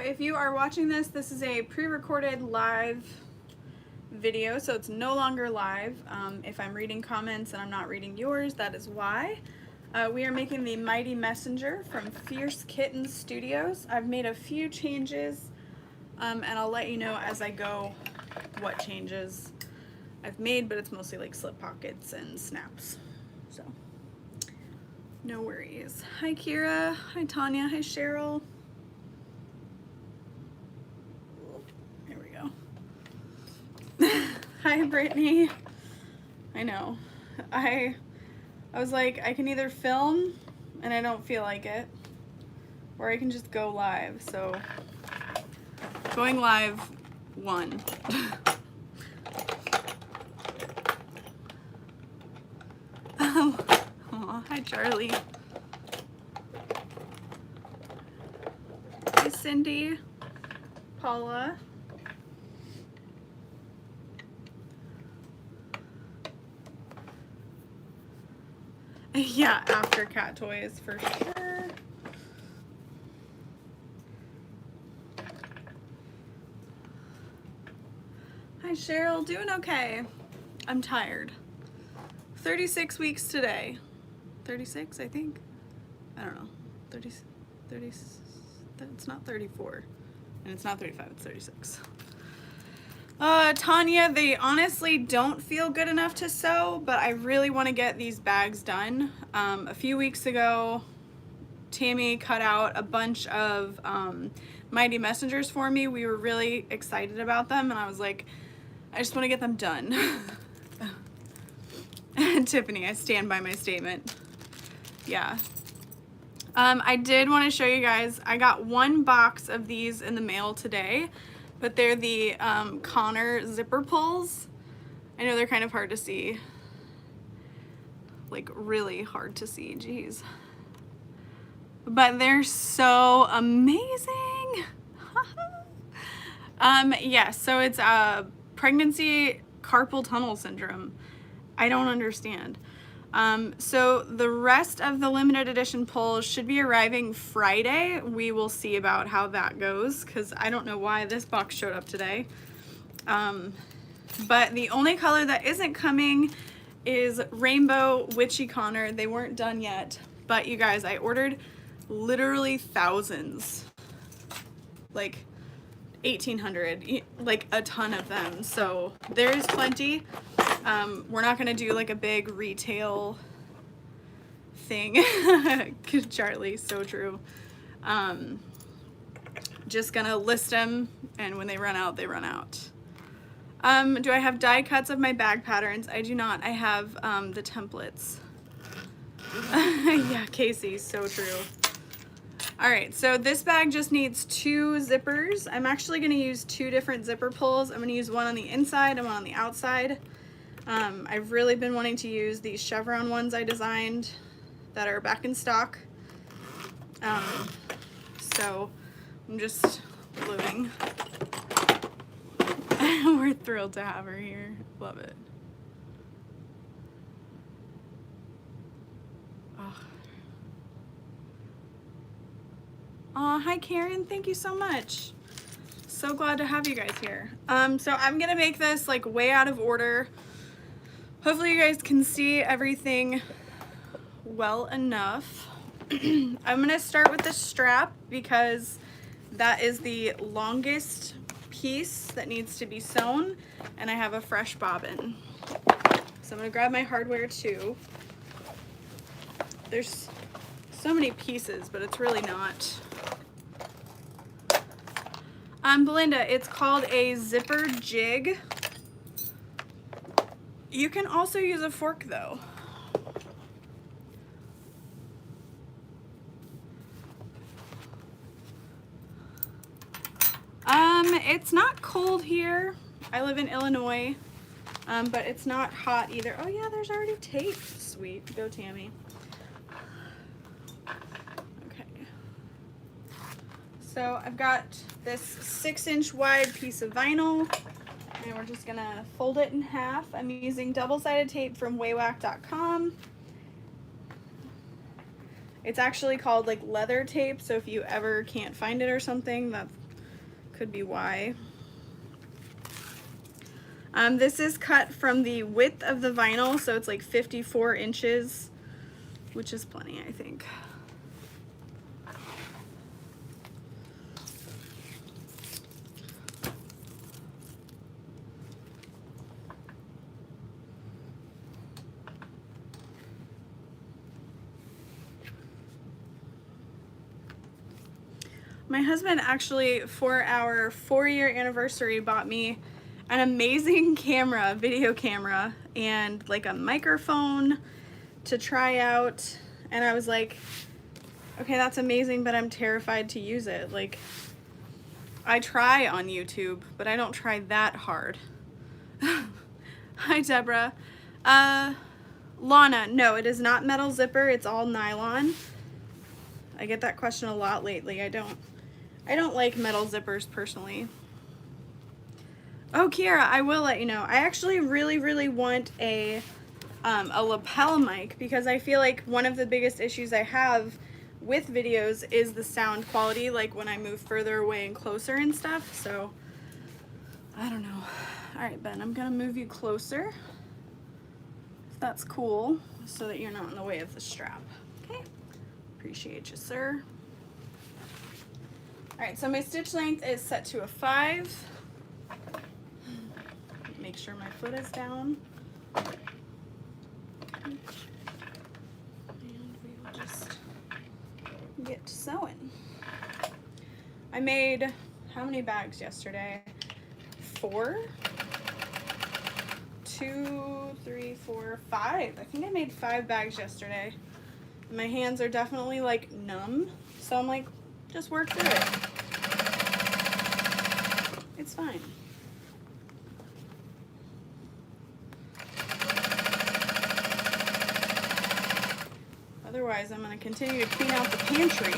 if you are watching this, this is a pre-recorded live video, so it's no longer live. If I'm reading comments and I'm not reading yours, that is why. We are making the Mighty Messenger from Fierce Kittens Studios. I've made a few changes, and I'll let you know as I go what changes I've made, but it's mostly like slip pockets and snaps, so no worries. Hi Kira, hi Tanya, hi Cheryl. There we go. Hi Brittany. I know. I was like, I can either film and I don't feel like it, or I can just go live. So going live won. Oh, hi Charlie. Hi Cindy. Paula. Yeah, after cat toys for sure. Hi Cheryl, doing okay. I'm tired. 36 weeks today. 36, I think. I don't know. 30, it's not 34. And it's not 35, it's 36. Tanya, they honestly don't feel good enough to sew, but I really want to get these bags done. A few weeks ago, Tammy cut out a bunch of Mighty Messengers for me. We were really excited about them, and I was like, I just want to get them done. Tiffany, I stand by my statement. Yeah. I did want to show you guys, I got one box of these in the mail today, but they're the Connor zipper pulls. I know they're kind of hard to see. Like really hard to see, geez. But they're so amazing. Yeah, so it's pregnancy carpal tunnel syndrome. I don't understand. So the rest of the limited edition pulls should be arriving Friday. We will see about how that goes, because I don't know why this box showed up today. But the only color that isn't coming is Rainbow Witchy Connor. They weren't done yet, but you guys, I ordered literally thousands, like 1,800, like a ton of them. So there's plenty. We're not gonna do like a big retail thing. Charlie, so true. Just gonna list them, and when they run out, they run out. Do I have die cuts of my bag patterns? I do not. I have the templates. Yeah, Casey, so true. All right, so this bag just needs 2 zippers. I'm actually gonna use 2 different zipper pulls. I'm gonna use one on the inside and one on the outside. I've really been wanting to use these chevron ones I designed that are back in stock. So I'm just loading. We're thrilled to have her here. Love it. Oh, hi Karen, thank you so much. So glad to have you guys here. So I'm gonna make this like way out of order. Hopefully you guys can see everything well enough. I'm gonna start with the strap because that is the longest piece that needs to be sewn, and I have a fresh bobbin. So I'm gonna grab my hardware too. There's so many pieces, but it's really not. Belinda, it's called a zippered jig. You can also use a fork though. It's not cold here. I live in Illinois, but it's not hot either. Oh yeah, there's already tape. Sweet, go Tammy. Okay. So I've got this 6-inch wide piece of vinyl, and we're just gonna fold it in half. I'm using double-sided tape from waywack.com. It's actually called like leather tape, so if you ever can't find it or something, could be why. This is cut from the width of the vinyl, so it's like 54 inches, which is plenty, I think. My husband actually, for our 4-year anniversary, bought me an amazing camera, video camera, and like a microphone to try out. And I was like, okay, that's amazing, but I'm terrified to use it. Like, I try on YouTube, but I don't try that hard. Hi, Deborah. Lana, no, it is not metal zipper. It's all nylon. I get that question a lot lately. I don't like metal zippers personally. Oh, Kiara, I will let you know. I actually really want a lapel mic, because I feel like one of the biggest issues I have with videos is the sound quality, like when I move further away and closer and stuff. So I don't know. All right, Ben, I'm gonna move you closer, if that's cool, so that you're not in the way of the strap. Okay, appreciate you, sir. All right, so my stitch length is set to a 5. Make sure my foot is down. And we will just get to sewing. I made how many bags yesterday? 4? 2, 3, 4, 5. I think I made 5 bags yesterday. My hands are definitely like numb, so I'm like, just work through it. It's fine. Otherwise, I'm going to continue to clean out the pantry.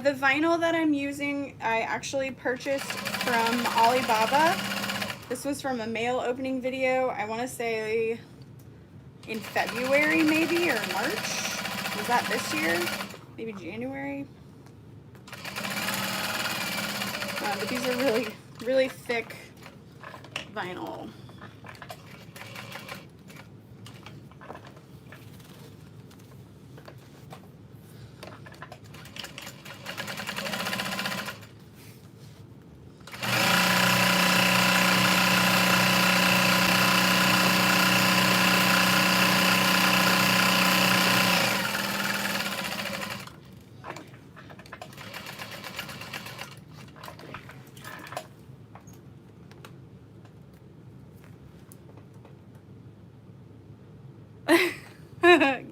The vinyl that I'm using, I actually purchased from Alibaba. This was from a mail opening video, I want to say in February maybe, or March. Was that this year? Maybe January? But these are really thick vinyl.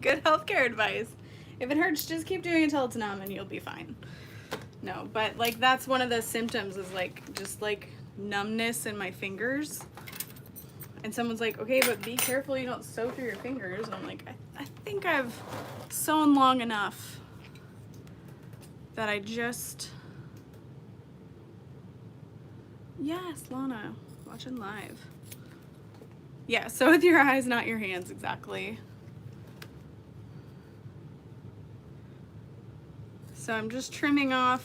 Good healthcare advice. If it hurts, just keep doing it until it's numb and you'll be fine. No, but like that's one of the symptoms, is like just like numbness in my fingers. And someone's like, okay, but be careful you don't sew through your fingers. And I'm like, I think I've sewn long enough that I just... Yes, Lana, watching live. Yeah, sew with your eyes, not your hands, exactly. So I'm just trimming off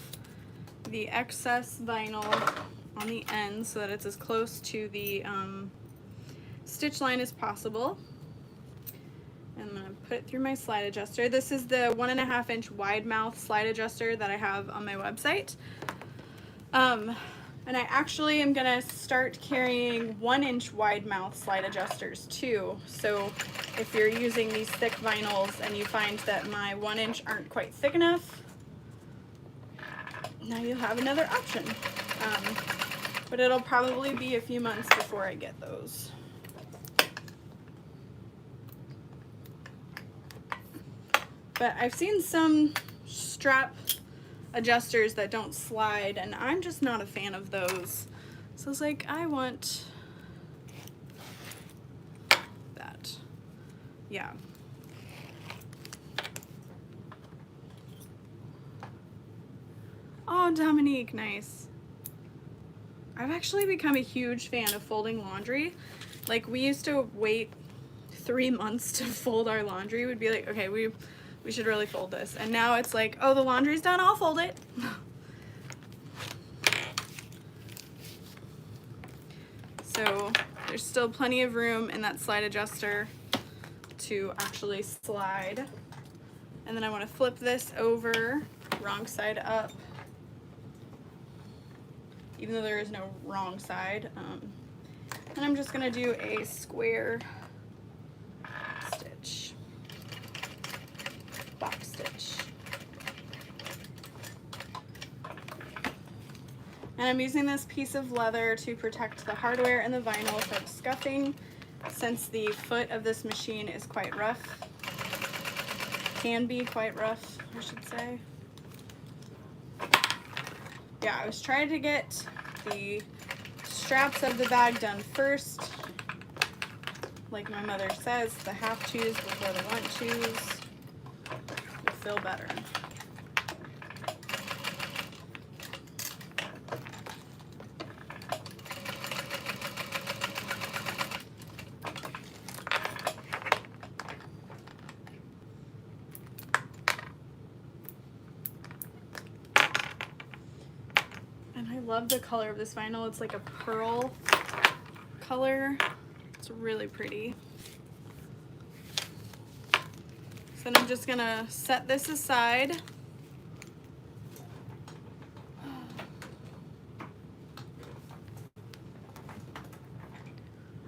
the excess vinyl on the end so that it's as close to the stitch line as possible. And I'm gonna put it through my slide adjuster. This is the 1.5 inch wide mouth slide adjuster that I have on my website. And I actually am gonna start carrying 1 inch wide mouth slide adjusters too. So if you're using these thick vinyls and you find that my 1 inch aren't quite thick enough, now you have another option. But it'll probably be a few months before I get those. But I've seen some strap adjusters that don't slide, and I'm just not a fan of those. So it's like, I want that. Yeah. Oh, Dominique, nice. I've actually become a huge fan of folding laundry. Like, we used to wait 3 months to fold our laundry. We'd be like, okay, we We should really fold this. And now it's like, oh, the laundry's done, I'll fold it. So there's still plenty of room in that slide adjuster to actually slide. And then I want to flip this over, wrong side up, even though there is no wrong side. And I'm just going to do a square stitch, box stitch. And I'm using this piece of leather to protect the hardware and the vinyl from scuffing, since the foot of this machine is quite rough. Can be quite rough, I should say. Yeah, I was trying to get the straps of the bag done first. Like my mother says, the have-tos before the want-tos will feel better. I love the color of this vinyl. It's like a pearl color. It's really pretty. So then I'm just gonna set this aside.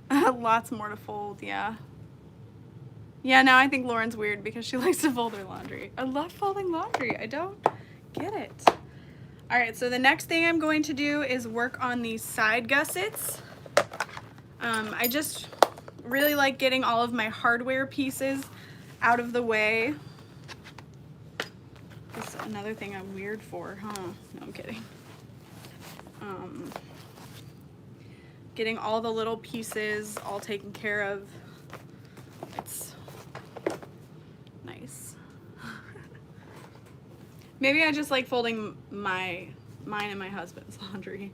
Lots more to fold, yeah. Yeah, now I think Lauren's weird because she likes to fold her laundry. I love folding laundry. I don't get it. All right, so the next thing I'm going to do is work on these side gussets. I just really like getting all of my hardware pieces out of the way. That's another thing I'm weird for, huh? No, I'm kidding. Getting all the little pieces all taken care of. It's nice. Maybe I just like folding mine and my husband's laundry.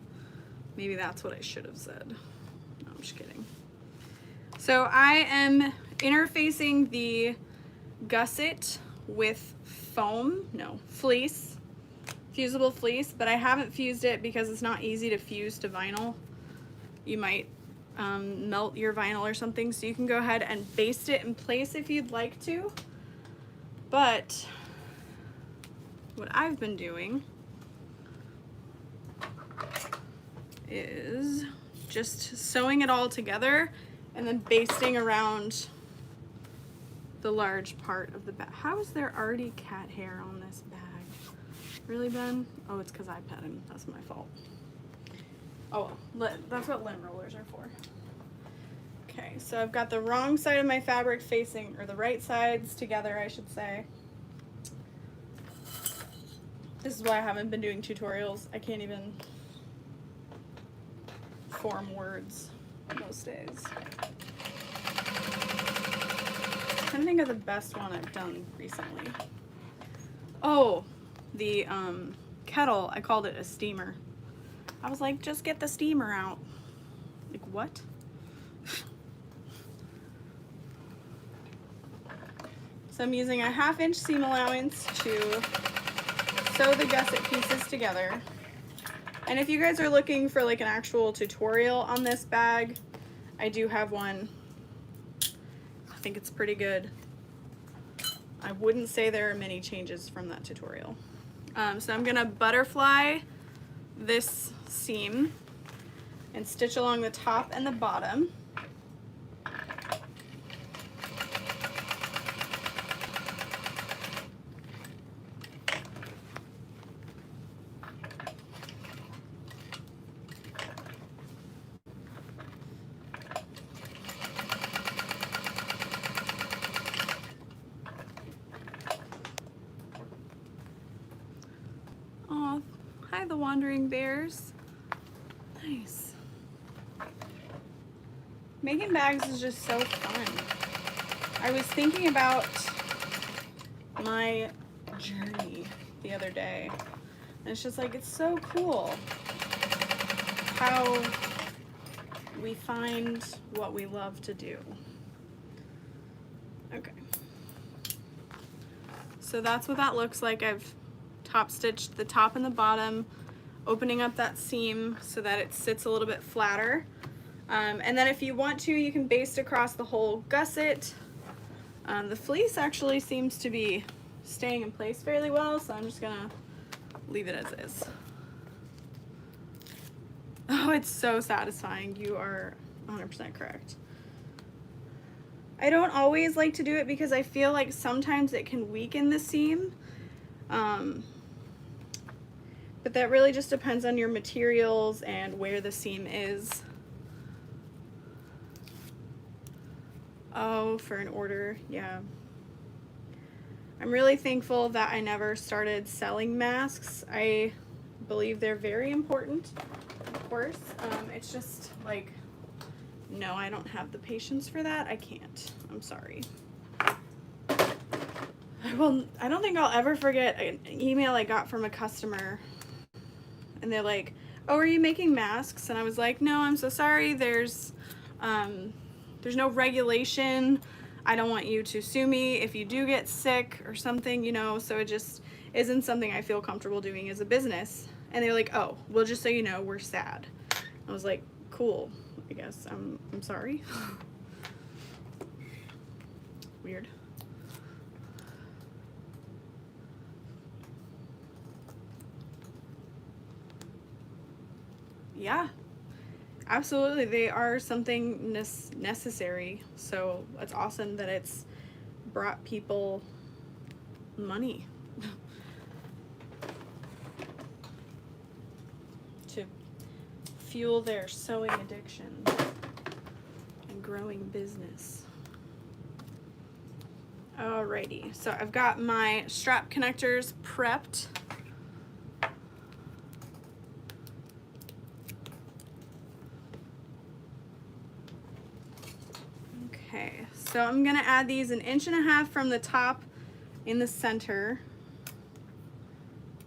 Maybe that's what I should have said. No, I'm just kidding. So I am interfacing the gusset with fleece, fusible fleece, but I haven't fused it because it's not easy to fuse to vinyl. You might melt your vinyl or something, so you can go ahead and baste it in place if you'd like to. But what I've been doing is just sewing it all together and then basting around the large part of the bag. How is there already cat hair on this bag? Really, Ben? Oh, it's because I pet him. That's my fault. Oh, well, that's what lint rollers are for. Okay, so I've got the wrong side of my fabric facing, or the right sides together, I should say. This is why I haven't been doing tutorials. I can't even form words most days. I'm trying to think of the best one I've done recently. Oh, the kettle, I called it a steamer. I was like, just get the steamer out. Like, what? So I'm using a 1/2 inch seam allowance to sew the gusset pieces together. And if you guys are looking for like an actual tutorial on this bag, I do have one. I think it's pretty good. I wouldn't say there are many changes from that tutorial. So I'm gonna butterfly this seam and stitch along the top and the bottom. Oh, hi the wandering bears. Nice. Making bags is just so fun. I was thinking about my journey the other day, and it's just like, it's so cool how we find what we love to do. Okay. So that's what that looks like. I've top stitched the top and the bottom, opening up that seam so that it sits a little bit flatter. And then if you want to, you can baste across the whole gusset. The fleece actually seems to be staying in place fairly well, so I'm just gonna leave it as is. Oh, it's so satisfying. You are 100% correct. I don't always like to do it because I feel like sometimes it can weaken the seam. But that really just depends on your materials and where the seam is. Oh, for an order, yeah. I'm really thankful that I never started selling masks. I believe they're very important, of course. It's just like, no, I don't have the patience for that. I can't. I'm sorry. Well, I don't think I'll ever forget an email I got from a customer. And they're like, oh, are you making masks? And I was like, no, I'm so sorry. There's no regulation. I don't want you to sue me if you do get sick or something, you know, so it just isn't something I feel comfortable doing as a business. And they're like, oh, well, just so you know, we're sad. I was like, cool, I guess. I'm sorry. Weird. Yeah, absolutely. They are something necessary. So it's awesome that it's brought people money to fuel their sewing addiction and growing business. Alrighty, so I've got my strap connectors prepped. Okay, so I'm gonna add these 1.5 inches from the top in the center,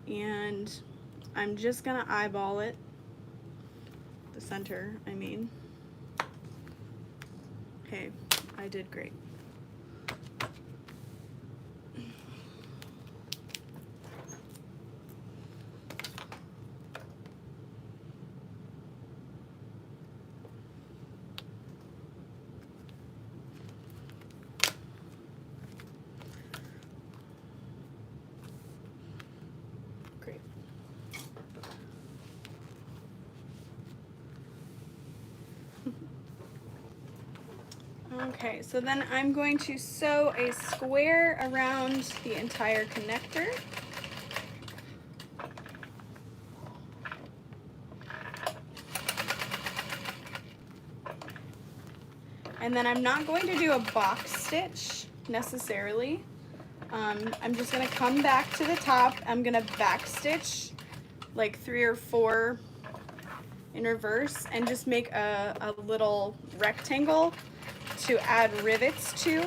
and I'm just gonna eyeball it, the center, I mean. Okay, I did great. Okay, so then I'm going to sew a square around the entire connector. And then I'm not going to do a box stitch necessarily. I'm just gonna come back to the top. I'm gonna back stitch like 3 or 4 in reverse and just make a little rectangle to add rivets to.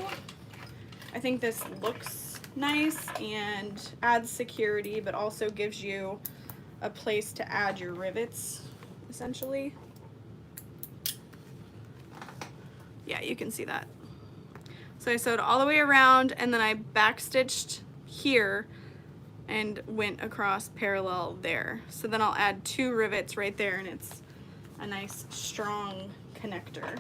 I think this looks nice and adds security, but also gives you a place to add your rivets, essentially. Yeah, you can see that. So I sewed all the way around and then I backstitched here and went across parallel there. So then I'll add 2 rivets right there and it's a nice strong connector.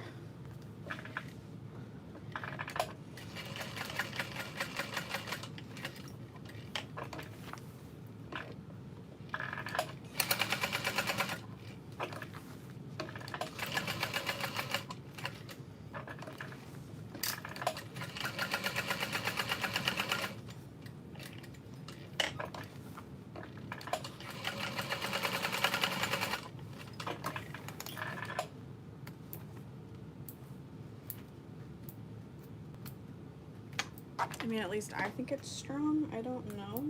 I mean, at least I think it's strong. I don't know.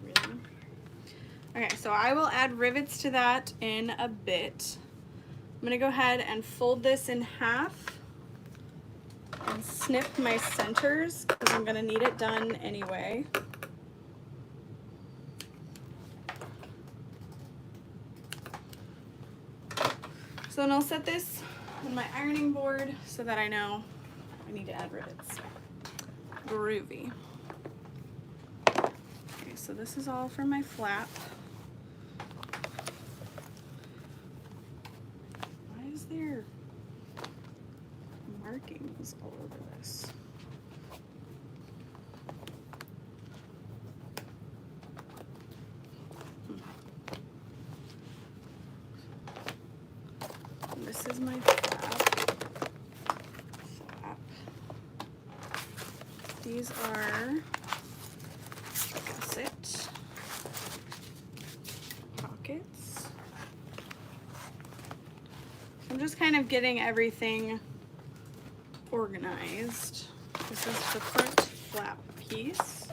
Really? Okay, so I will add rivets to that in a bit. I'm gonna go ahead and fold this in half and snip my centers because I'm gonna need it done anyway. So then I'll set this on my ironing board so that I know I need to add rivets. groovy. Okay, so this is all for my flap. Why is there markings all over this? This is my flap. These are gusset pockets. I'm just kind of getting everything organized. This is the front flap piece.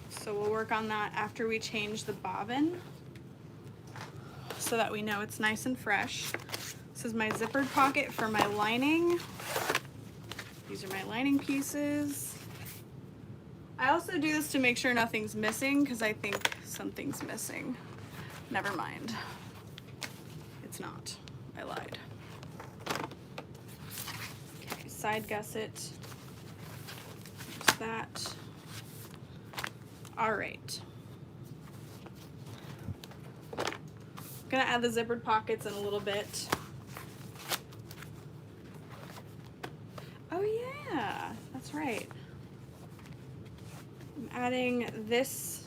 So we'll work on that after we change the bobbin so that we know it's nice and fresh. This is my zippered pocket for my lining. These are my lining pieces. I also do this to make sure nothing's missing because I think something's missing. Never mind. It's not. I lied. Okay, side gusset. There's that. All right. I'm gonna add the zippered pockets in a little bit. Oh yeah, that's right. I'm adding this.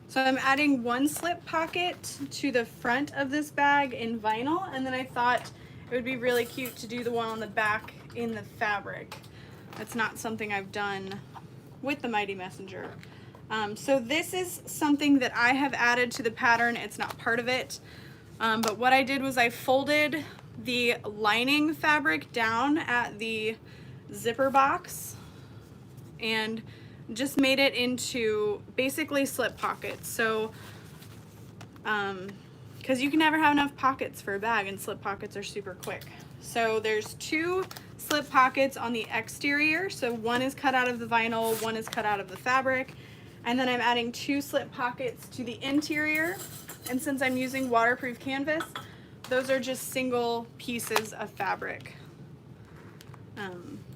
So I'm adding one slip pocket to the front of this bag in vinyl, and then I thought it would be really cute to do the one on the back in the fabric. That's not something I've done with the Mighty Messenger. So this is something that I have added to the pattern. It's not part of it. But what I did was I folded the lining fabric down at the zipper box and just made it into basically slip pockets. So, because you can never have enough pockets for a bag, and slip pockets are super quick. So there's two slip pockets on the exterior. So one is cut out of the vinyl, one is cut out of the fabric. And then I'm adding two slip pockets to the interior. And since I'm using waterproof canvas, those are just single pieces of fabric.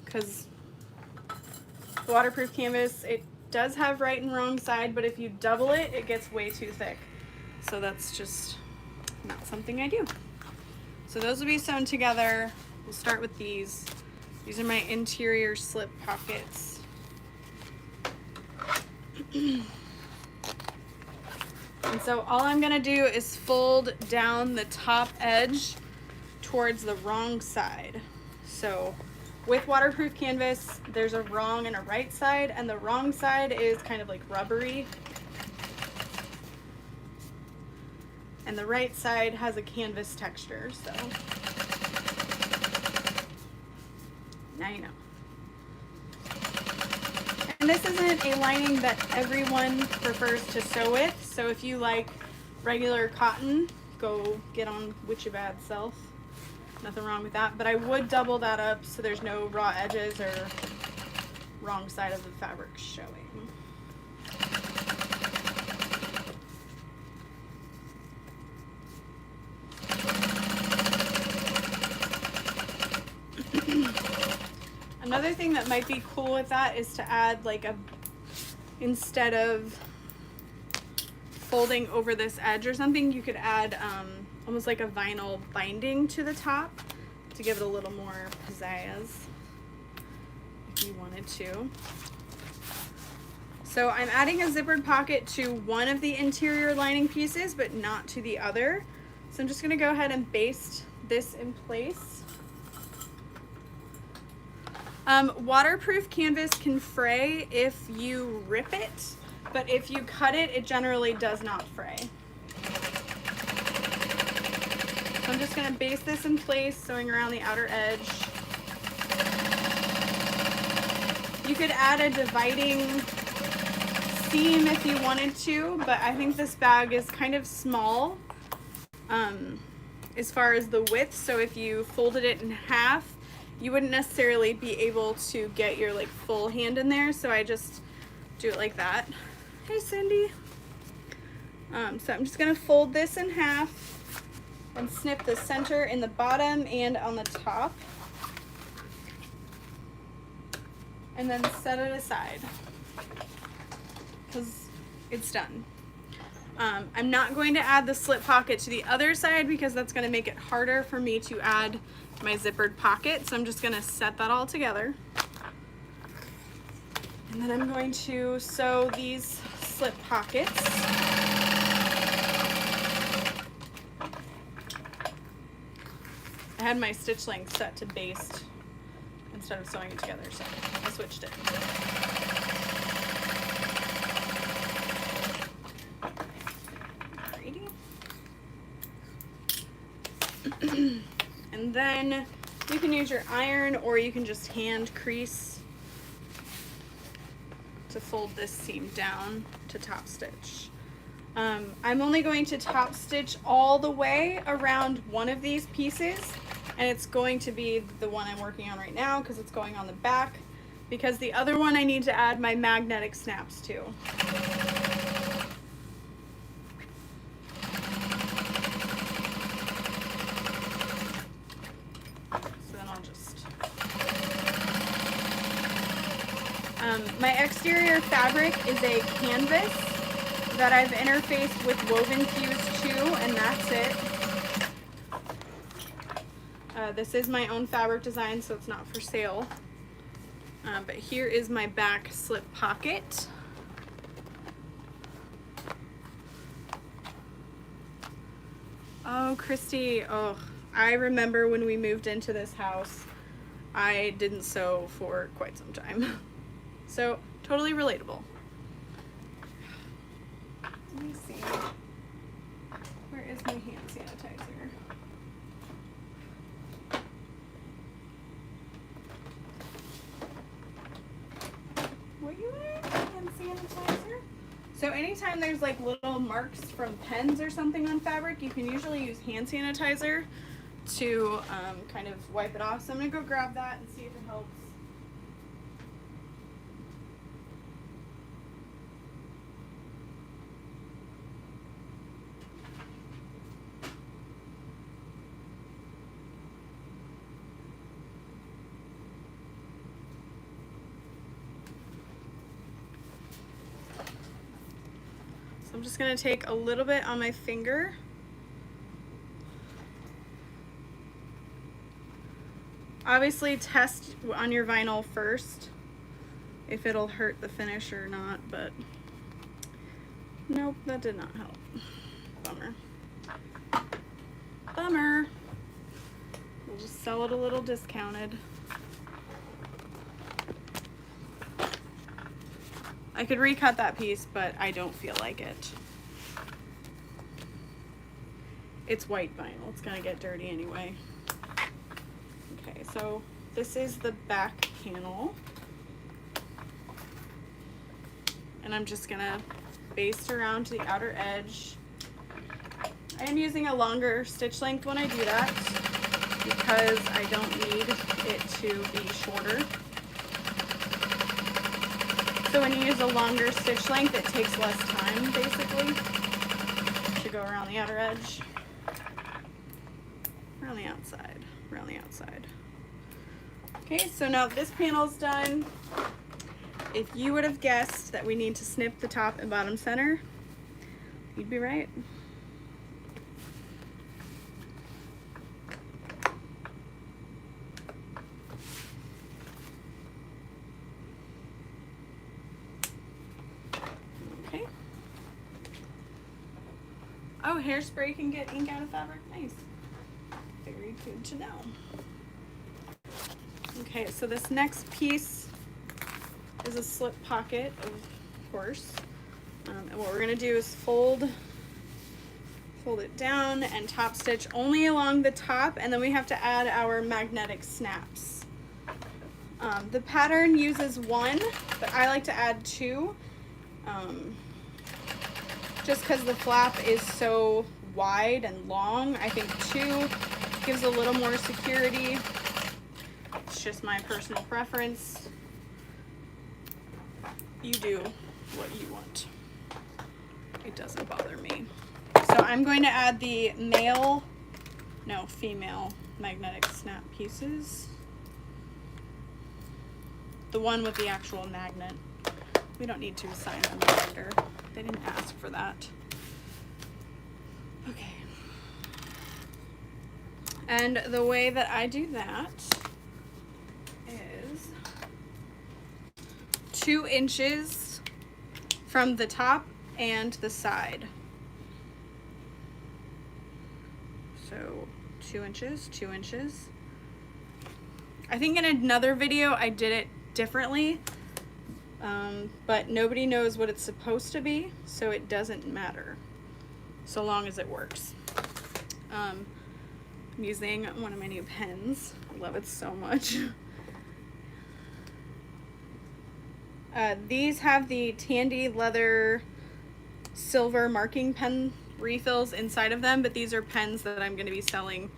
Because waterproof canvas, it does have right and wrong side, but if you double it, it gets way too thick. So that's just not something I do. So those will be sewn together. We'll start with these. These are my interior slip pockets. And so all I'm gonna do is fold down the top edge towards the wrong side. So with waterproof canvas, there's a wrong and a right side, and the wrong side is kind of like rubbery. And the right side has a canvas texture, so now you know. And this isn't a lining that everyone prefers to sew with, so if you like regular cotton, go get on with your bad self. Nothing wrong with that, but I would double that up so there's no raw edges or wrong side of the fabric showing. Another thing that might be cool with that is to add like instead of folding over this edge or something, you could add almost like a vinyl binding to the top to give it a little more pizzazz if you wanted to. So I'm adding a zippered pocket to one of the interior lining pieces, but not to the other. So I'm just gonna go ahead and baste this in place. Waterproof canvas can fray if you rip it, but if you cut it, it generally does not fray. So I'm just going to baste this in place, sewing around the outer edge. You could add a dividing seam if you wanted to, but I think this bag is kind of small as far as the width, so if you folded it in half, you wouldn't necessarily be able to get your like full hand in there, so I just do it like that. Hey Cindy. So I'm just gonna fold this in half and snip the center in the bottom and on the top. and then set it aside because it's done. I'm not going to add the slip pocket to the other side because that's going to make it harder for me to add my zippered pocket. So I'm just going to set that all together. And then I'm going to sew these slip pockets. I had my stitch length set to baste instead of sewing it together, so I switched it. And then you can use your iron or you can just hand crease to fold this seam down to top stitch. I'm only going to top stitch all the way around one of these pieces, and it's going to be the one I'm working on right now because it's going on the back, because the other one I need to add my magnetic snaps to. My exterior fabric is a canvas that I've interfaced with Woven Fuse 2, and that's it. This is my own fabric design, so it's not for sale. But here is my back slip pocket. Oh, Christy, oh, I remember when we moved into this house, I didn't sew for quite some time. So, totally relatable. Let me see. Where is my hand sanitizer? What you want? Hand sanitizer? So anytime there's like little marks from pens or something on fabric, you can usually use hand sanitizer to kind of wipe it off. So I'm going to go grab that and see if it helps. I'm just going to take a little bit on my finger. Obviously test on your vinyl first if it'll hurt the finish or not, but nope, that did not help. Bummer. Bummer. We'll just sell it a little discounted. I could recut that piece, but I don't feel like it. It's white vinyl. It's gonna get dirty anyway. Okay, so this is the back panel. And I'm just gonna baste around to the outer edge. I am using a longer stitch length when I do that because I don't need it to be shorter. So when you use a longer stitch length, it takes less time, basically, to go around the outer edge, around the outside, around the outside. Okay, so now this panel's done. If you would have guessed that we need to snip the top and bottom center, you'd be right. Oh, hairspray can get ink out of fabric? Nice. Very good to know. Okay, so this next piece is a slip pocket, of course. And what we're gonna do is fold it down and top stitch only along the top, and then we have to add our magnetic snaps. The pattern uses one, but I like to add two. Just because the flap is so wide and long, I think two gives a little more security. It's just my personal preference. You do what you want. It doesn't bother me. So I'm going to add the female magnetic snap pieces. the one with the actual magnet. We don't need to assign them a vendor. They didn't ask for that. Okay. And the way that I do that is 2 inches from the top and the side. So 2 inches, 2 inches. I think in another video I did it differently, but nobody knows what it's supposed to be, so it doesn't matter, so long as it works. I'm using one of my new pens. I love it so much. These have the Tandy leather silver marking pen refills inside of them, but these are pens that I'm going to be selling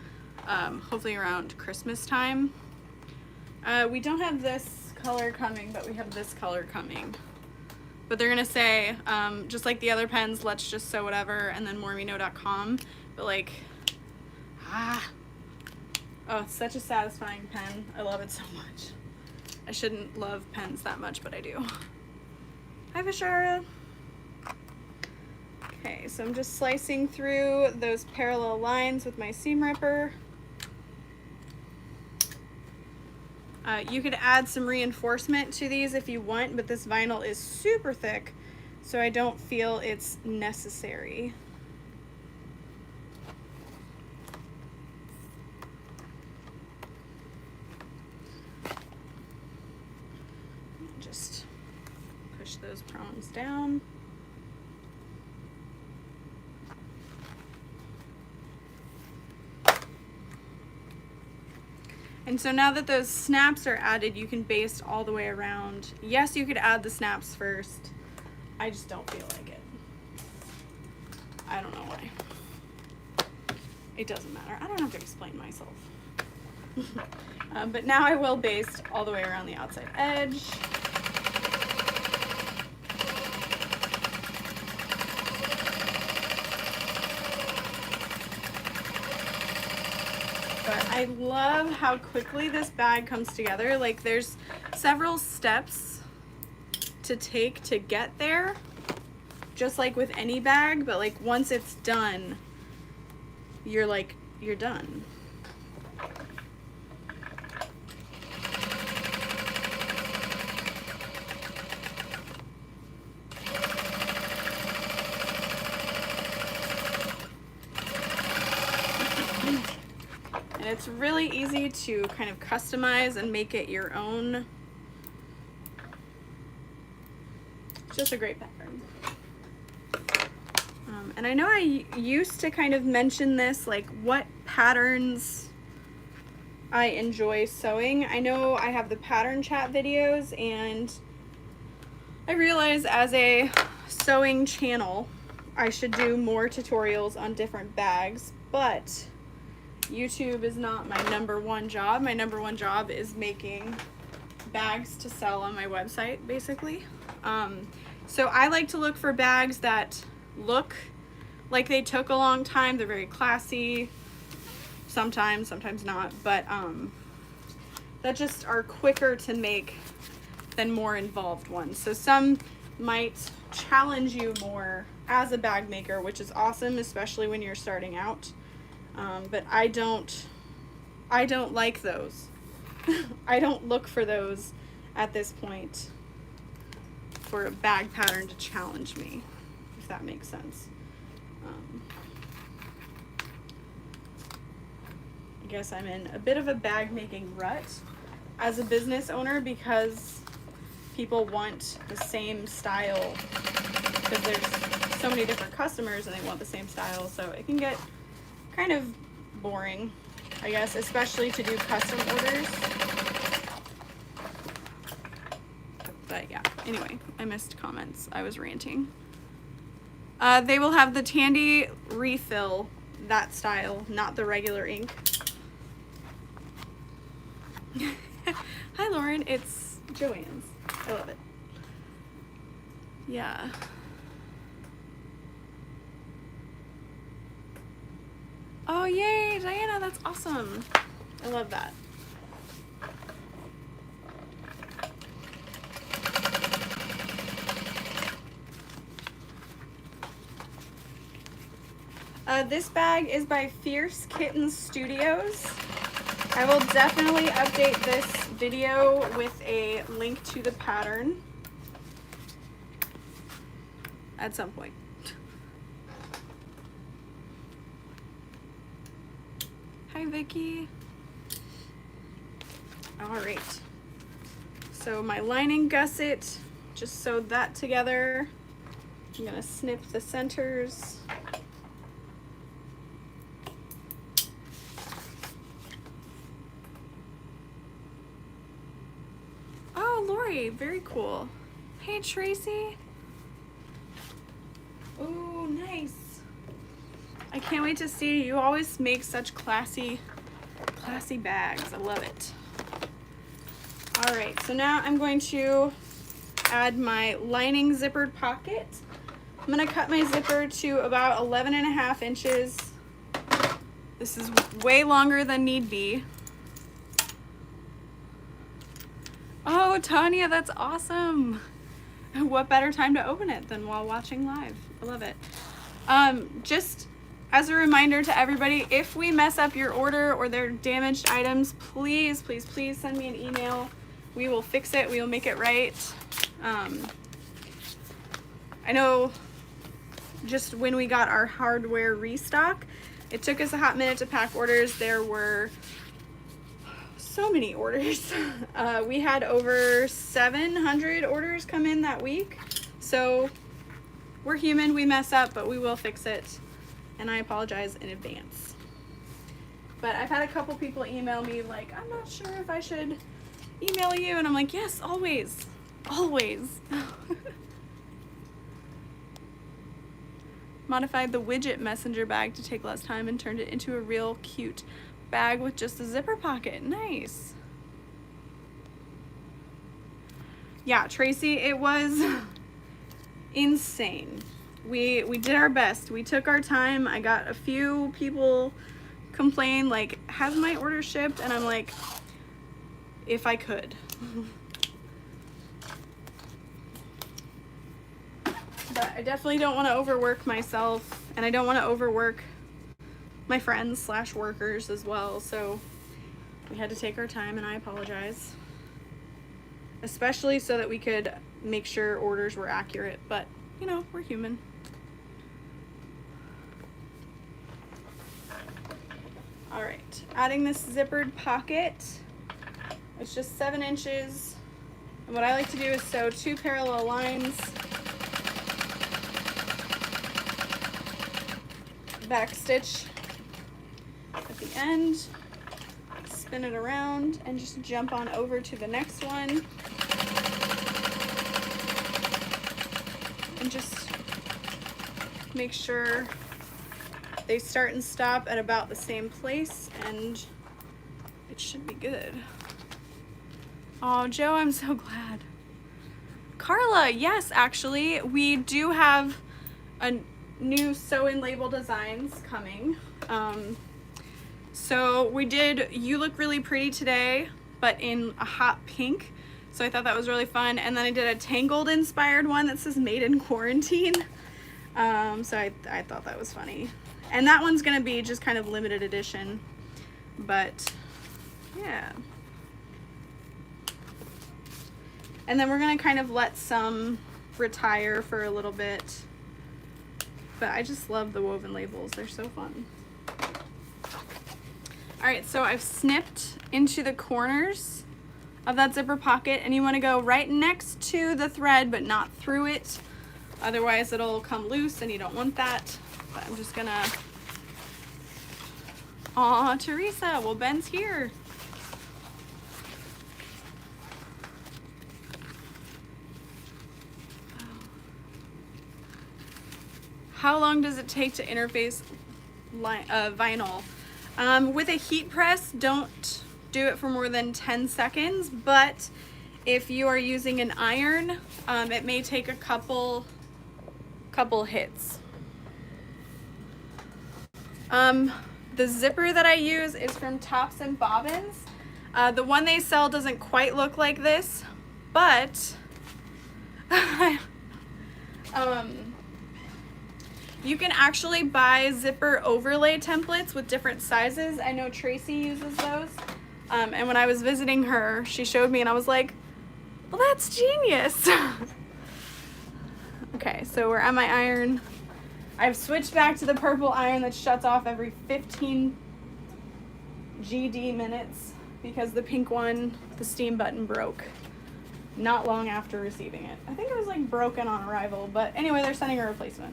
hopefully around Christmas time. We don't have this color coming, but we have this color coming. But they're going to say, just like the other pens, let's just sew whatever, and then mormino.com. But like, oh, it's such a satisfying pen. I love it so much. I shouldn't love pens that much, but I do. Hi, Vishara. Okay, so I'm just slicing through those parallel lines with my seam ripper. You could add some reinforcement to these if you want, but this vinyl is super thick, so I don't feel it's necessary. Just push those prongs down. And so now that those snaps are added, you can baste all the way around. Yes, you could add the snaps first. I just don't feel like it. I don't know why. It doesn't matter. I don't have to explain myself. But now I will baste all the way around the outside edge. But I love how quickly this bag comes together. Like, there's several steps to take to get there, just like with any bag, but like once it's done, you're done. And it's really easy to kind of customize and make it your own. It's just a great pattern. And I know I used to kind of mention this, like what patterns I enjoy sewing. I know I have the pattern chat videos, and I realize as a sewing channel, I should do more tutorials on different bags, but YouTube is not my #1 job. My #1 job is making bags to sell on my website, basically. So I like to look for bags that look like they took a long time. They're very classy, sometimes not, but that just are quicker to make than more involved ones. So some might challenge you more as a bag maker, which is awesome, especially when you're starting out. But I don't like those. I don't look for those at this point for a bag pattern to challenge me, if that makes sense. I guess I'm in a bit of a bag making rut as a business owner because people want the same style, because there's so many different customers and they want the same style, so it can get kind of boring, I guess, especially to do custom orders. But yeah, anyway, I missed comments. I was ranting. They will have the Tandy refill, that style, not the regular ink. Hi Lauren, it's Joanne's. I love it. Yeah. Oh yay, Diana, that's awesome. I love that. This bag is by Fierce Kitten Studios. I will definitely update this video with a link to the pattern at some point. Hi, Vicky. All right. So my lining gusset, just sewed that together. I'm gonna snip the centers. Oh, Lori, very cool. Hey, Tracy. Oh, nice. I can't wait to see. You always make such classy bags. I love it. All right, so now I'm going to add my lining zippered pocket. I'm gonna cut my zipper to about 11.5 inches. This is way longer than need be. Oh, Tanya, that's awesome. What better time to open it than while watching live? I love it. Just as a reminder to everybody, if we mess up your order or they're damaged items, please, please, please send me an email. We will fix it. We will make it right. I know just when we got our hardware restock, it took us a hot minute to pack orders. There were so many orders. We had over 700 orders come in that week. So we're human, we mess up, but we will fix it. And I apologize in advance. But I've had a couple people email me like, I'm not sure if I should email you. And I'm like, yes, always, always. Modified the widget messenger bag to take less time and turned it into a real cute bag with just a zipper pocket. Nice. Yeah, Tracy, it was insane. We did our best. We took our time. I got a few people complain like, has my order shipped? And I'm like, if I could. But I definitely don't want to overwork myself, and I don't want to overwork my friends slash workers as well. So we had to take our time, and I apologize. Especially so that we could make sure orders were accurate, but you know, we're human. All right, adding this zippered pocket. It's just 7 inches. And what I like to do is sew 2 parallel lines. Back stitch at the end, spin it around, and just jump on over to the next one. And just make sure they start and stop at about the same place, and it should be good. Oh, Joe, I'm so glad. Carla, yes, actually, we do have a new sew-in label designs coming. So we did You Look Really Pretty Today, but in a hot pink. So I thought that was really fun. And then I did a Tangled inspired one that says Made in Quarantine. So I thought that was funny. And that one's gonna be just kind of limited edition, but yeah. And then we're gonna kind of let some retire for a little bit. But I just love the woven labels, they're so fun. All right, so I've snipped into the corners of that zipper pocket, and you wanna go right next to the thread, but not through it. Otherwise it'll come loose and you don't want that. But I'm just gonna, aw, Teresa, well, Ben's here. How long does it take to interface vinyl? With a heat press, don't do it for more than 10 seconds, but if you are using an iron, it may take a couple hits. The zipper that I use is from Tops and Bobbins. The one they sell doesn't quite look like this, but You can actually buy zipper overlay templates with different sizes. I know Tracy uses those. And when I was visiting her, she showed me and I was like, well, that's genius. Okay, so we're at my iron. I've switched back to the purple iron that shuts off every 15 GD minutes because the pink one, the steam button broke not long after receiving it. I think it was like broken on arrival, but anyway, they're sending a replacement.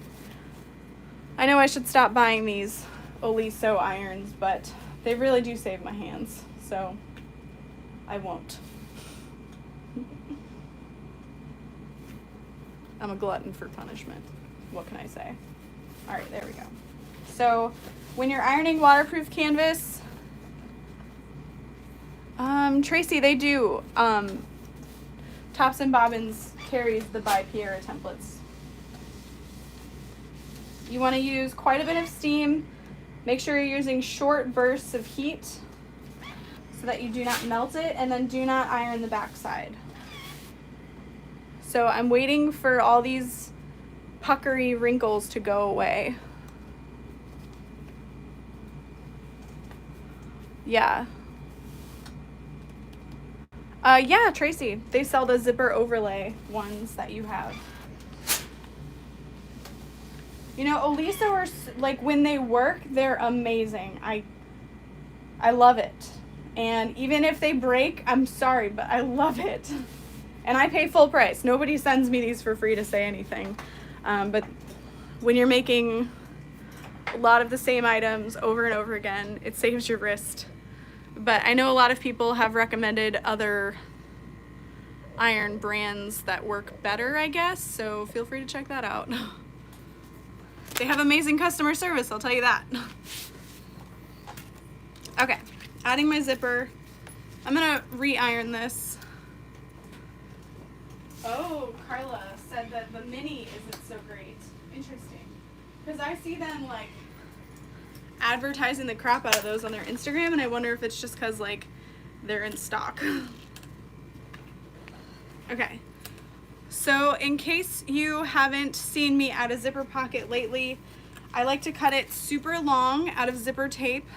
I know I should stop buying these Oliso irons, but they really do save my hands, so I won't. I'm a glutton for punishment. What can I say? All right, there we go. So when you're ironing waterproof canvas, Tracy, they do. Tops and Bobbins carries the by Piera templates. You want to use quite a bit of steam. Make sure you're using short bursts of heat so that you do not melt it, and then do not iron the backside. So I'm waiting for all these puckery wrinkles to go away. Yeah. Yeah, Tracy, they sell the zipper overlay ones that you have. You know, Oliso are, like, when they work, they're amazing. I love it. And even if they break, I'm sorry, but I love it. And I pay full price. Nobody sends me these for free to say anything. But when you're making a lot of the same items over and over again, it saves your wrist. But I know a lot of people have recommended other iron brands that work better, I guess, so feel free to check that out. They have amazing customer service, I'll tell you that. Okay, adding my zipper. I'm gonna re-iron this. Oh, Carla said that the mini isn't so great. Interesting. Because I see them, like, advertising the crap out of those on their Instagram, and I wonder if it's just because, like, they're in stock. Okay, so in case you haven't seen me add a zipper pocket lately, I like to cut it super long out of zipper tape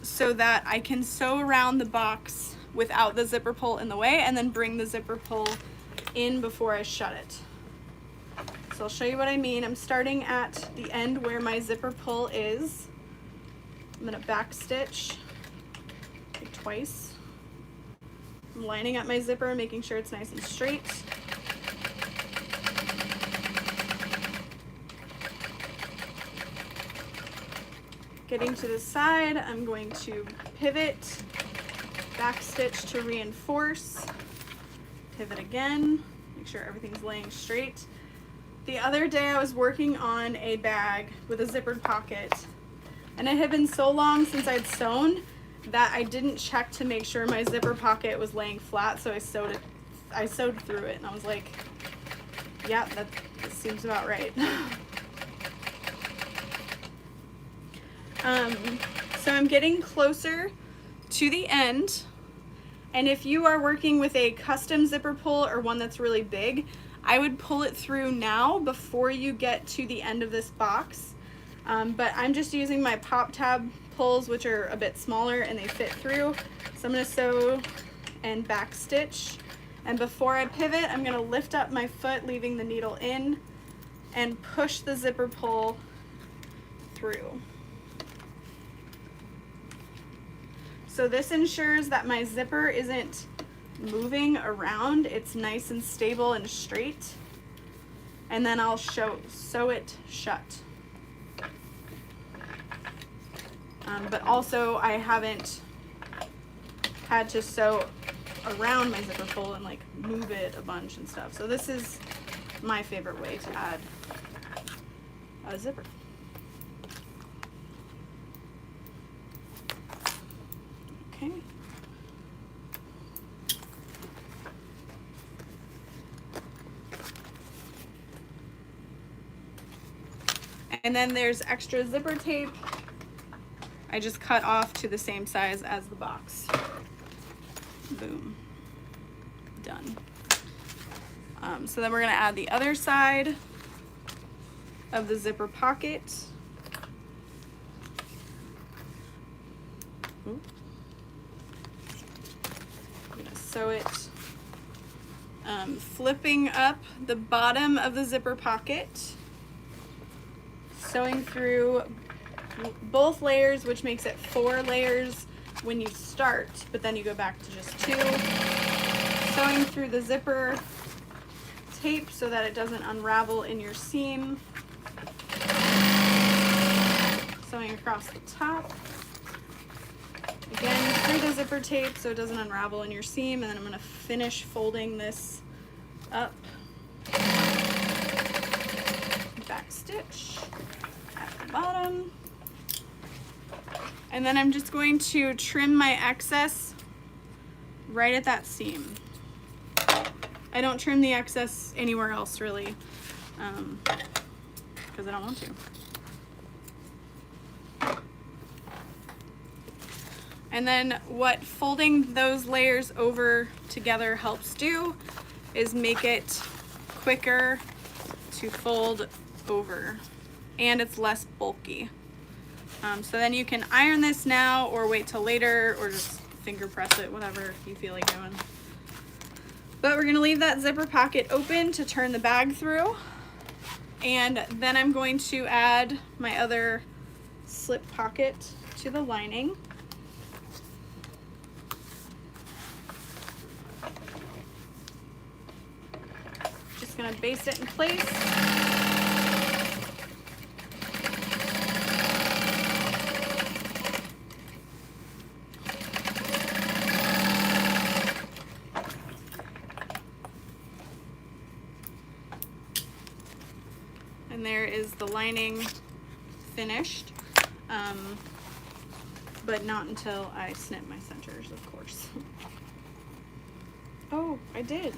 so that I can sew around the box without the zipper pull in the way, and then bring the zipper pull in before I shut it. So I'll show you what I mean. I'm starting at the end where my zipper pull is. I'm gonna back stitch like twice. I'm lining up my zipper, making sure it's nice and straight. Getting to the side, I'm going to pivot, back stitch to reinforce, pivot again, make sure everything's laying straight. The other day I was working on a bag with a zippered pocket, and it had been so long since I'd sewn that I didn't check to make sure my zipper pocket was laying flat, so I sewed through it, and I was like, yeah, that seems about right. So I'm getting closer to the end, and if you are working with a custom zipper pull or one that's really big, I would pull it through now before you get to the end of this box. But I'm just using my pop tab pulls, which are a bit smaller and they fit through. So I'm going to sew and back stitch. And before I pivot, I'm going to lift up my foot, leaving the needle in, and push the zipper pull through. So this ensures that my zipper isn't moving around. It's nice and stable and straight. And then I'll sew it shut. But also I haven't had to sew around my zipper pull and like move it a bunch and stuff. So this is my favorite way to add a zipper. Okay. And then there's extra zipper tape. I just cut off to the same size as the box. Boom. Done. So then we're gonna add the other side. of the zipper pocket. Ooh. I'm gonna sew it, flipping up the bottom of the zipper pocket, sewing through both layers, which makes it 4 layers when you start, but then you go back to just 2. Sewing through the zipper tape so that it doesn't unravel in your seam. Sewing across the top. Again, through the zipper tape so it doesn't unravel in your seam, and then I'm going to finish folding this up. Back stitch at the bottom. And then I'm just going to trim my excess right at that seam. I don't trim the excess anywhere else really, because I don't want to. And then what folding those layers over together helps do is make it quicker to fold over, and it's less bulky. So then you can iron this now or wait till later or just finger press it, whatever you feel like doing. But we're gonna leave that zipper pocket open to turn the bag through. And then I'm going to add my other slip pocket to the lining. Just gonna baste it in place. And there is the lining finished, but not until I snip my centers, of course. Oh, I did.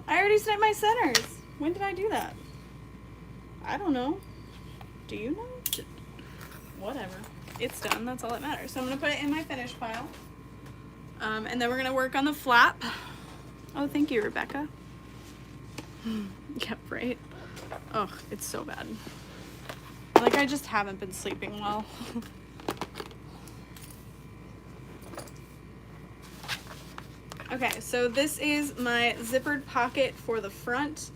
I already snipped my centers. When did I do that? I don't know. Do you know? Whatever. It's done. That's all that matters. So I'm going to put it in my finish pile. And then we're going to work on the flap. Oh, thank you, Rebecca. Yep, right. Oh, it's so bad. Like, I just haven't been sleeping well. Okay, so this is my zippered pocket for the front.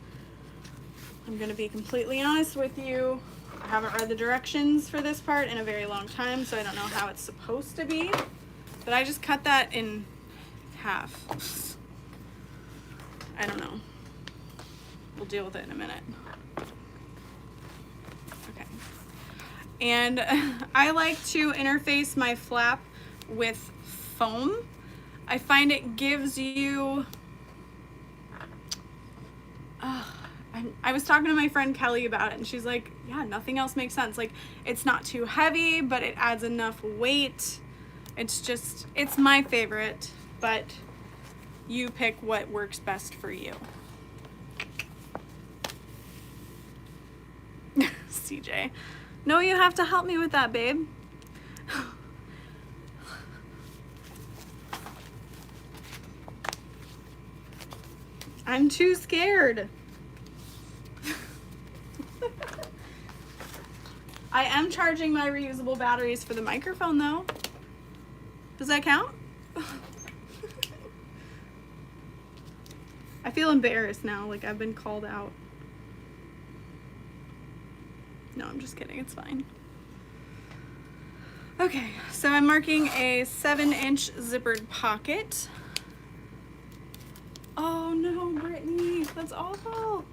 I'm gonna be completely honest with you. I haven't read the directions for this part in a very long time, so I don't know how it's supposed to be. But I just cut that in half. I don't know. We'll deal with it in a minute. Okay. And I like to interface my flap with foam. I find it gives you, I was talking to my friend Kelly about it, and she's like, yeah, nothing else makes sense. Like, it's not too heavy, but it adds enough weight. It's just, it's my favorite, but you pick what works best for you. CJ. No, you have to help me with that, babe. I'm too scared. I am charging my reusable batteries for the microphone though. Does that count? I feel embarrassed now, like I've been called out. No, I'm just kidding, it's fine. Okay, so I'm marking a 7-inch zippered pocket. Oh no, Brittany, that's awful.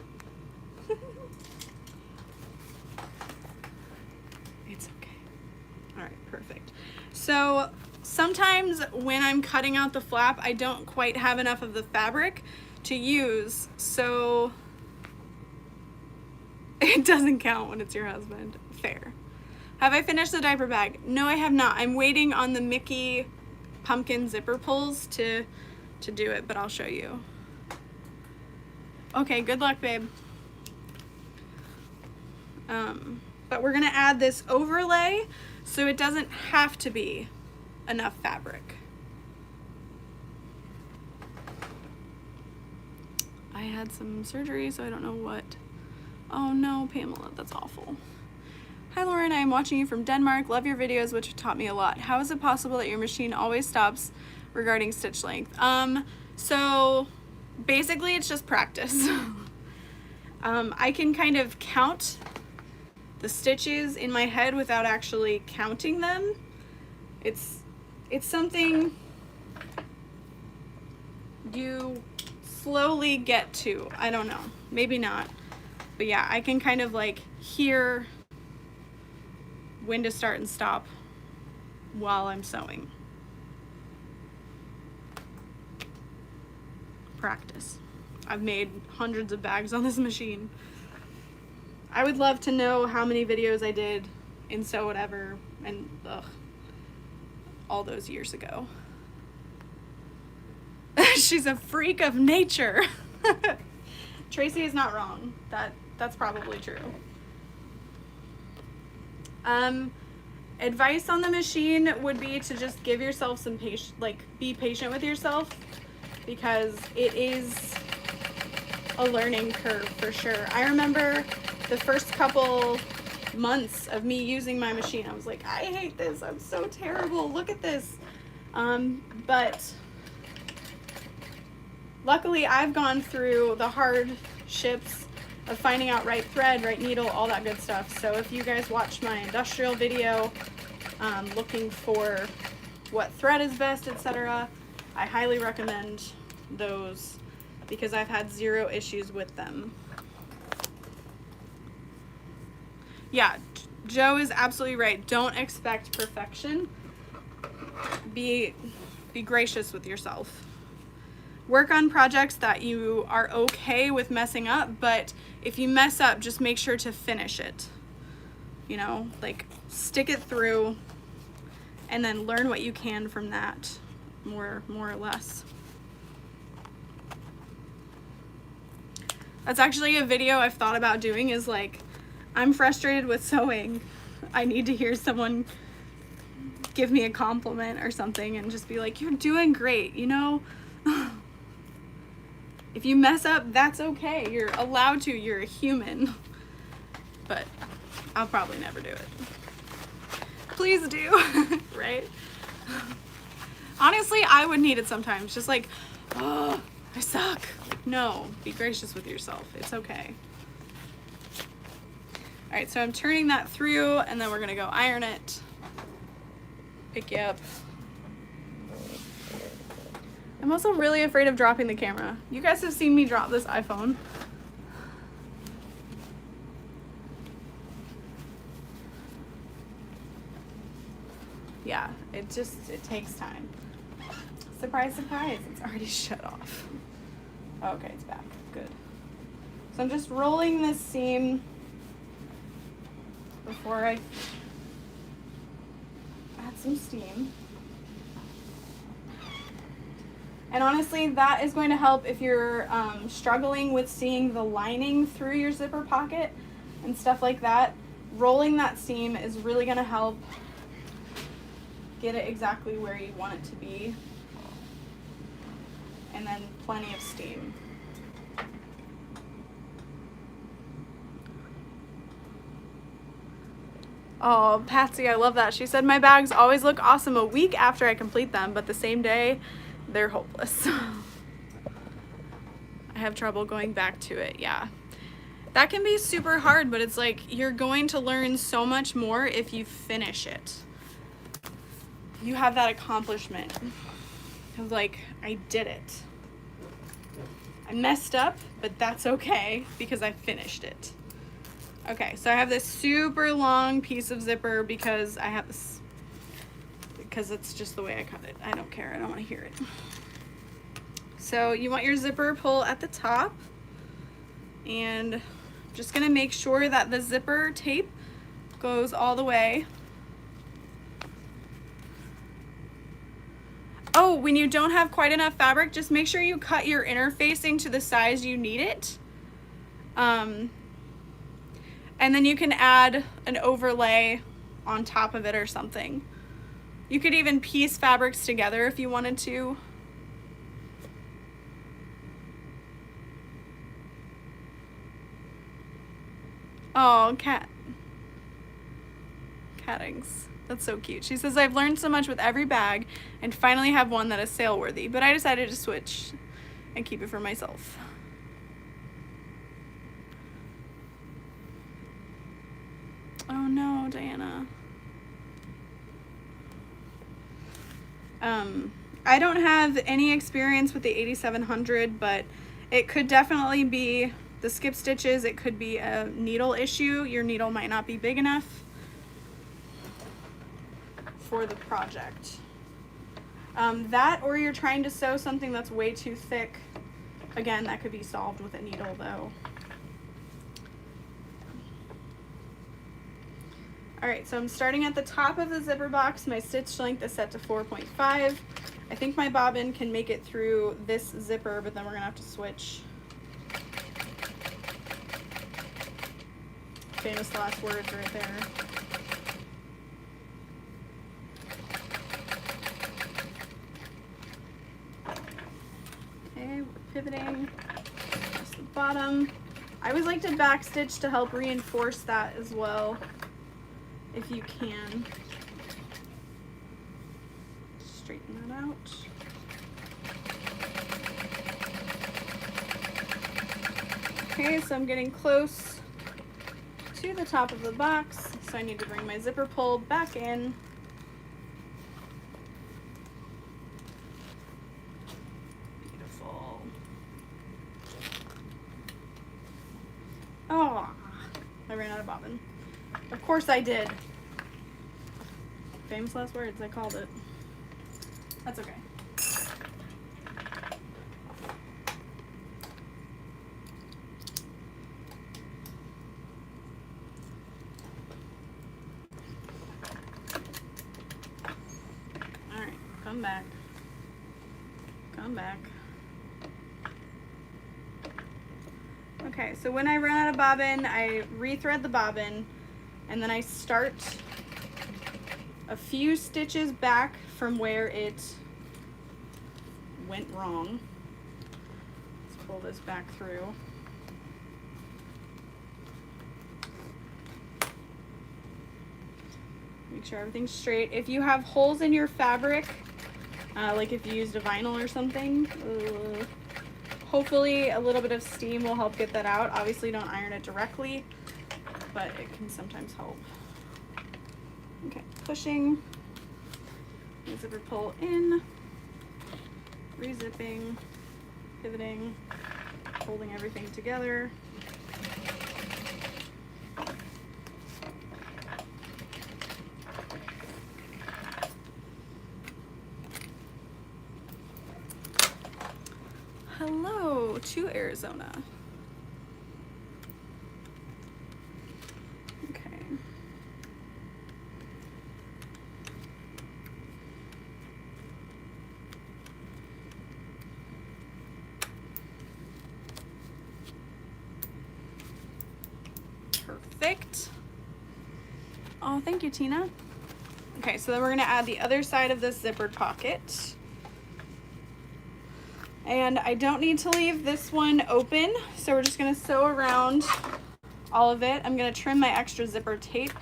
It's okay. All right, perfect. So sometimes when I'm cutting out the flap, I don't quite have enough of the fabric to use, so it doesn't count when it's your husband. Fair. Have I finished the diaper bag? No, I have not. I'm waiting on the Mickey pumpkin zipper pulls to do it, but I'll show you. Okay, good luck, babe. But we're gonna add this overlay so it doesn't have to be enough fabric. I had some surgery, so I don't know what Oh no, Pamela, that's awful. Hi Lauren, I am watching you from Denmark. Love your videos, which have taught me a lot. How is it possible that your machine always stops regarding stitch length? So basically it's just practice. I can kind of count the stitches in my head without actually counting them. It's something you slowly get to. I don't know, maybe not. But yeah, I can kind of like hear when to start and stop while I'm sewing. Practice. I've made hundreds of bags on this machine. I would love to know how many videos I did in Sew Whatever and all those years ago. She's a freak of nature. Tracy is not wrong. That's probably true. Advice on the machine would be to just give yourself some patience, like be patient with yourself, because it is a learning curve for sure. I remember the first couple months of me using my machine, I was like, I hate this, I'm so terrible, look at this. But luckily I've gone through the hardships of finding out right thread, right needle, all that good stuff. So if you guys watch my industrial video, looking for what thread is best, etc., I highly recommend those because I've had zero issues with them. Yeah, Joe is absolutely right. Don't expect perfection. Be gracious with yourself. Work on projects that you are okay with messing up, but if you mess up, just make sure to finish it. You know, like stick it through and then learn what you can from that, more or less. That's actually a video I've thought about doing, is like, I'm frustrated with sewing. I need to hear someone give me a compliment or something and just be like, you're doing great, you know? If you mess up, that's okay. You're allowed to, you're a human. But I'll probably never do it. Please do, right? Honestly, I would need it sometimes. Just like, oh, I suck. Like, no, be gracious with yourself. It's okay. All right, so I'm turning that through and then we're gonna go iron it. Pick you up. I'm also really afraid of dropping the camera. You guys have seen me drop this iPhone. Yeah, it takes time. Surprise, surprise, it's already shut off. Okay, it's back, good. So I'm just rolling this seam before I add some steam. And honestly, that is going to help if you're struggling with seeing the lining through your zipper pocket and stuff like that. Rolling that seam is really going to help get it exactly where you want it to be. And then plenty of steam. Oh, Patsy, I love that. She said, my bags always look awesome a week after I complete them, but the same day, they're hopeless. I have trouble going back to it, yeah. That can be super hard, but it's like, you're going to learn so much more if you finish it. You have that accomplishment of like, I did it. I messed up, but that's okay because I finished it. Okay, so I have this super long piece of zipper because I have this, because it's just the way I cut it. I don't care, I don't want to hear it. So you want your zipper pull at the top, and I'm just gonna make sure that the zipper tape goes all the way. Oh, when you don't have quite enough fabric, just make sure you cut your interfacing to the size you need it. And then you can add an overlay on top of it or something. You could even piece fabrics together if you wanted to. Oh, Cattings. That's so cute. She says, I've learned so much with every bag and finally have one that is sale worthy, but I decided to switch and keep it for myself. Oh no, Diana. I don't have any experience with the 8700, but it could definitely be the skip stitches. It could be a needle issue. Your needle might not be big enough for the project. That, or you're trying to sew something that's way too thick. Again, that could be solved with a needle though. All right, so I'm starting at the top of the zipper box. My stitch length is set to 4.5. I think my bobbin can make it through this zipper, but then we're gonna have to switch. Famous last words right there. Okay, we're pivoting. Just the bottom. I always like to back stitch to help reinforce that as well, if you can. Straighten that out. Okay, so I'm getting close to the top of the box, so I need to bring my zipper pull back in. Beautiful. Oh, I ran out of bobbin. Of course I did. Famous last words, I called it. That's okay. All right, come back. Come back. Okay, so when I run out of bobbin, I rethread the bobbin, and then I start a few stitches back from where it went wrong. Let's pull this back through. Make sure everything's straight. If you have holes in your fabric, like if you used a vinyl or something, hopefully a little bit of steam will help get that out. Obviously don't iron it directly, but it can sometimes help. Okay, pushing, zipper pull in, rezipping, pivoting, holding everything together. Hello to Arizona. Perfect. Oh, thank you, Tina. Okay, so then we're gonna add the other side of this zippered pocket. And I don't need to leave this one open, so we're just gonna sew around all of it. I'm gonna trim my extra zipper tape.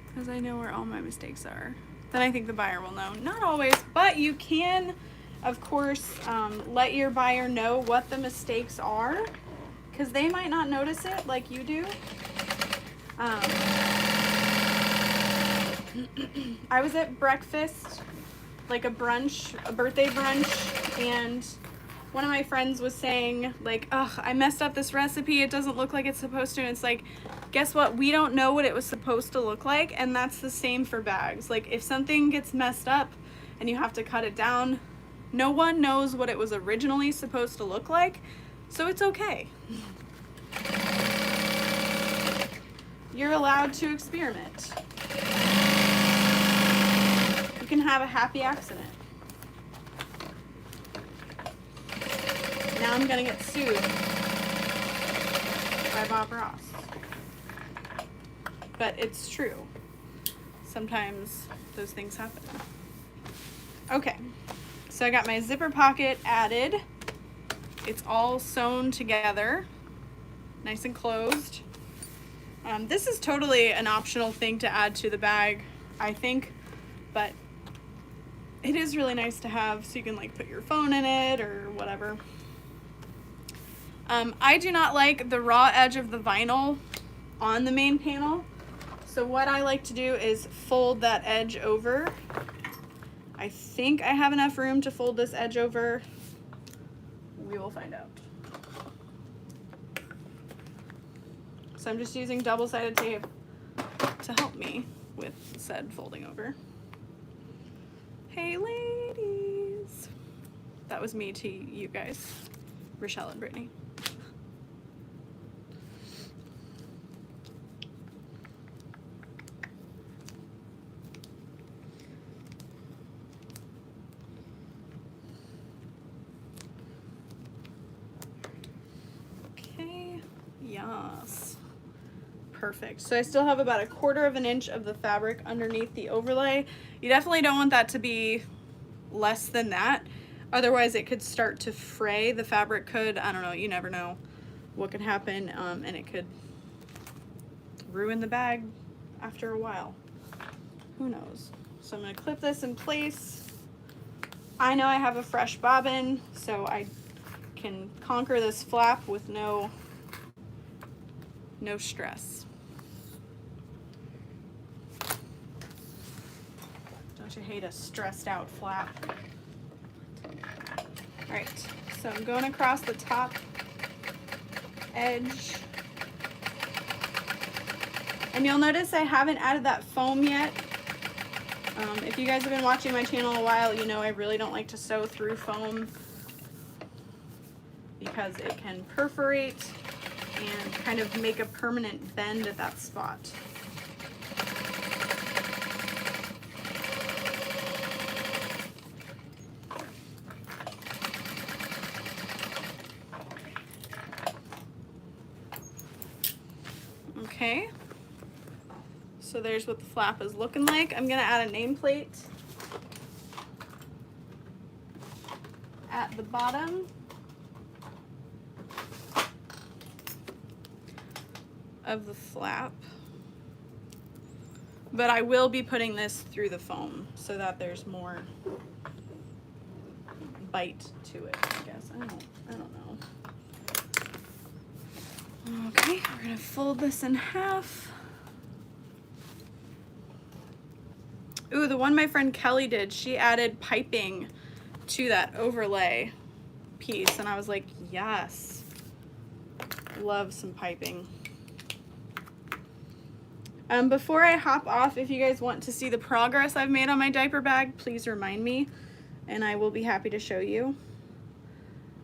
Because I know where all my mistakes are. Then I think the buyer will know. Not always, but you can, of course, let your buyer know what the mistakes are, because they might not notice it like you do. I was at breakfast, like a brunch, a birthday brunch, and one of my friends was saying, like, ugh, I messed up this recipe, it doesn't look like it's supposed to, and it's like, guess what, we don't know what it was supposed to look like, and that's the same for bags. Like, if something gets messed up and you have to cut it down, no one knows what it was originally supposed to look like, so it's okay. You're allowed to experiment. You can have a happy accident. Now I'm gonna get sued by Bob Ross. but it's true. Sometimes those things happen. Okay, so I got my zipper pocket added. It's all sewn together, nice and closed. This is totally an optional thing to add to the bag, I think, but it is really nice to have, so you can like put your phone in it or whatever. I do not like the raw edge of the vinyl on the main panel, so what I like to do is fold that edge over. I think I have enough room to fold this edge over. We will find out. So I'm just using double-sided tape to help me with said folding over. Hey ladies. That was me to you guys, Rochelle and Brittany. Okay, yes. Perfect. So I still have about 1/4 inch of the fabric underneath the overlay. You definitely don't want that to be less than that. Otherwise it could start to fray. The fabric could, I don't know, you never know what could happen, and it could ruin the bag after a while. Who knows? So I'm going to clip this in place. I know I have a fresh bobbin, so I can conquer this flap with no stress. Don't you hate a stressed out flap? All right, so I'm going across the top edge. And you'll notice I haven't added that foam yet. If you guys have been watching my channel a while, you know I really don't like to sew through foam because it can perforate and kind of make a permanent bend at that spot. Okay, so there's what the flap is looking like. I'm gonna add a nameplate at the bottom. Of the flap, but I will be putting this through the foam so that there's more bite to it, I guess. I don't know. Okay, we're gonna fold this in half. Ooh, the one my friend Kelly did, she added piping to that overlay piece, and I was like, yes, love some piping. Before I hop off, if you guys want to see the progress I've made on my diaper bag, please remind me, and I will be happy to show you.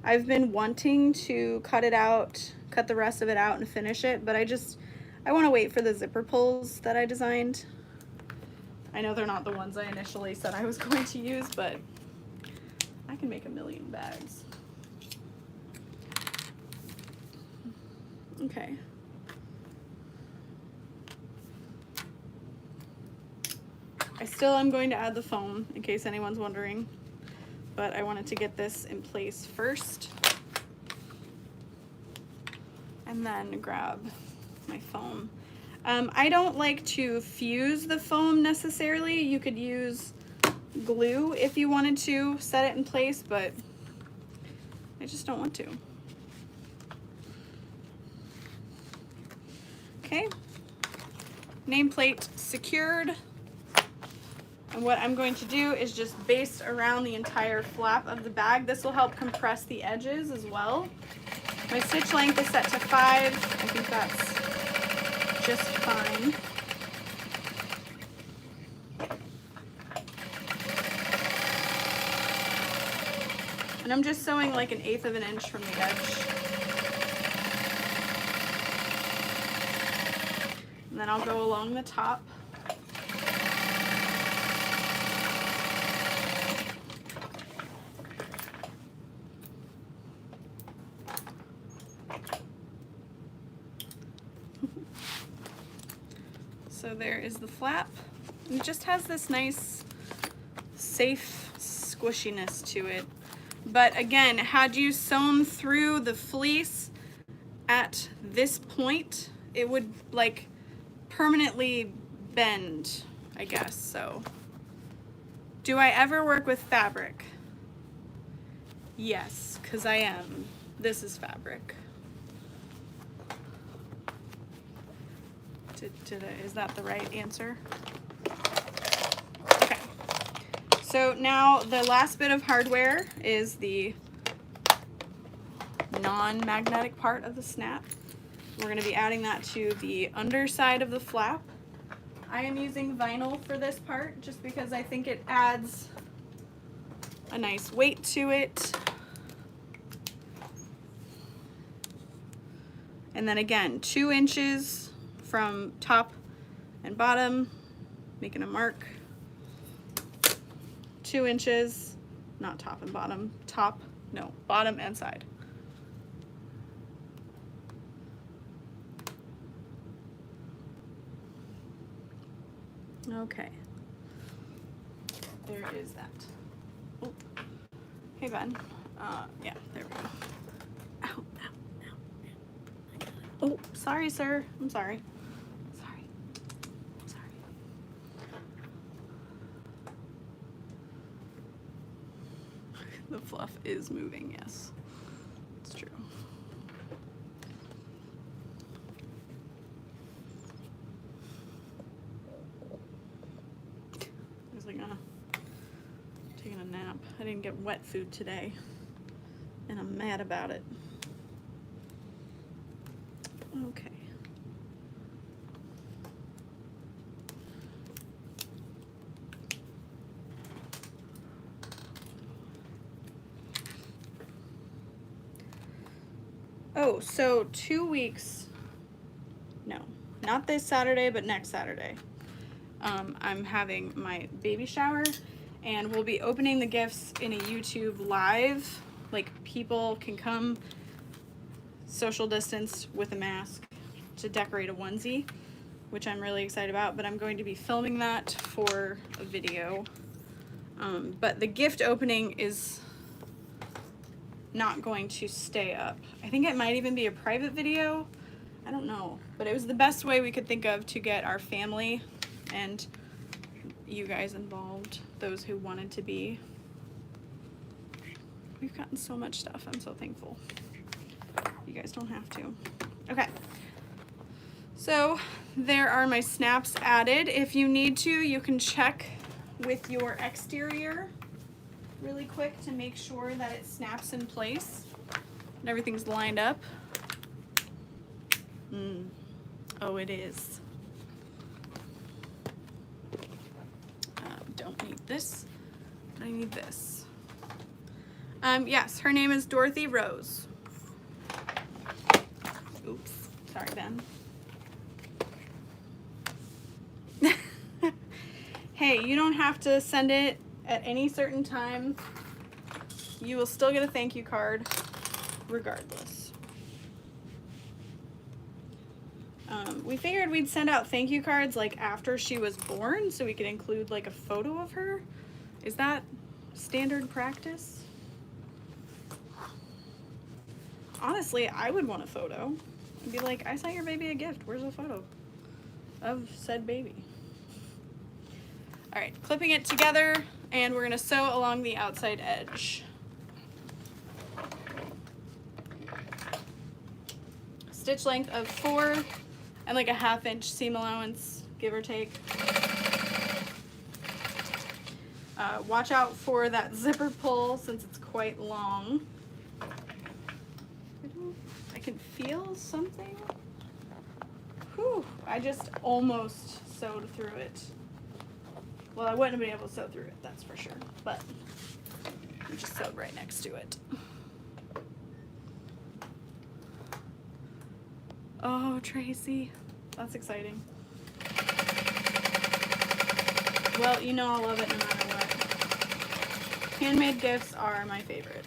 I've been wanting to cut the rest of it out and finish it, but I want to wait for the zipper pulls that I designed. I know they're not the ones I initially said I was going to use, but I can make a million bags. Okay. I still am going to add the foam in case anyone's wondering, but I wanted to get this in place first and then grab my foam. I don't like to fuse the foam necessarily. You could use glue if you wanted to set it in place, but I just don't want to. Okay, nameplate secured. And what I'm going to do is just baste around the entire flap of the bag. This will help compress the edges as well. My stitch length is set to 5. I think that's just fine. And I'm just sewing like 1/8 of an inch from the edge. And then I'll go along the top. So there is the flap. It just has this nice, safe squishiness to it. But again, had you sewn through the fleece at this point, it would like permanently bend, I guess. So, do I ever work with fabric? Yes, because I am. This is fabric. Is that the right answer? Okay. So now the last bit of hardware is the non-magnetic part of the snap. We're going to be adding that to the underside of the flap. I am using vinyl for this part just because I think it adds a nice weight to it. And then again, 2 inches from top and bottom, making a mark. 2 inches, not top and bottom, bottom and side. Okay, there is that. Oh. Hey Ben, yeah, there we go. Ow, ow, ow. Oh, sorry sir, I'm sorry. The fluff is moving, yes. It's true. I was like, taking a nap. I didn't get wet food today, and I'm mad about it. Okay. Oh, so 2 weeks, no, not this Saturday, but next Saturday. I'm having my baby shower, and we'll be opening the gifts in a YouTube live. Like, people can come social distance with a mask to decorate a onesie, which I'm really excited about, but I'm going to be filming that for a video. But the gift opening is not going to stay up. I think it might even be a private video. I don't know, but it was the best way we could think of to get our family and you guys involved, those who wanted to be. We've gotten so much stuff. I'm so thankful. You guys don't have to. Okay. So there are my snaps added. If you need to, you can check with your exterior really quick to make sure that it snaps in place and everything's lined up. Oh, it is. Don't need this. I need this. Yes, her name is Dorothy Rose. Oops, sorry, Ben. Hey, you don't have to send it at any certain time. You will still get a thank you card regardless. We figured we'd send out thank you cards like after she was born so we could include like a photo of her. Is that standard practice? Honestly, I would want a photo. I'd be like, I sent your baby a gift. Where's a photo of said baby? All right, clipping it together, and we're gonna sew along the outside edge. Stitch length of 4 and like a 1/2 inch seam allowance, give or take. Watch out for that zipper pull since it's quite long. I can feel something. Whew, I just almost sewed through it. Well, I wouldn't have been able to sew through it, that's for sure, but I just sewed right next to it. Oh, Tracy, that's exciting. Well, you know I'll love it no matter what. Handmade gifts are my favorite.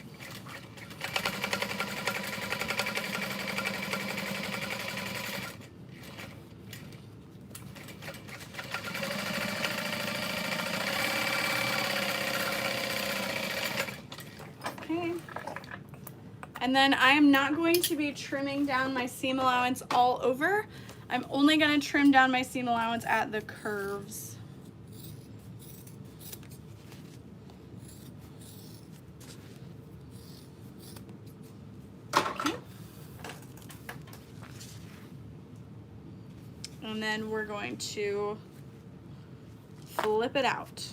And then I am not going to be trimming down my seam allowance all over. I'm only going to trim down my seam allowance at the curves. Okay. And then we're going to flip it out.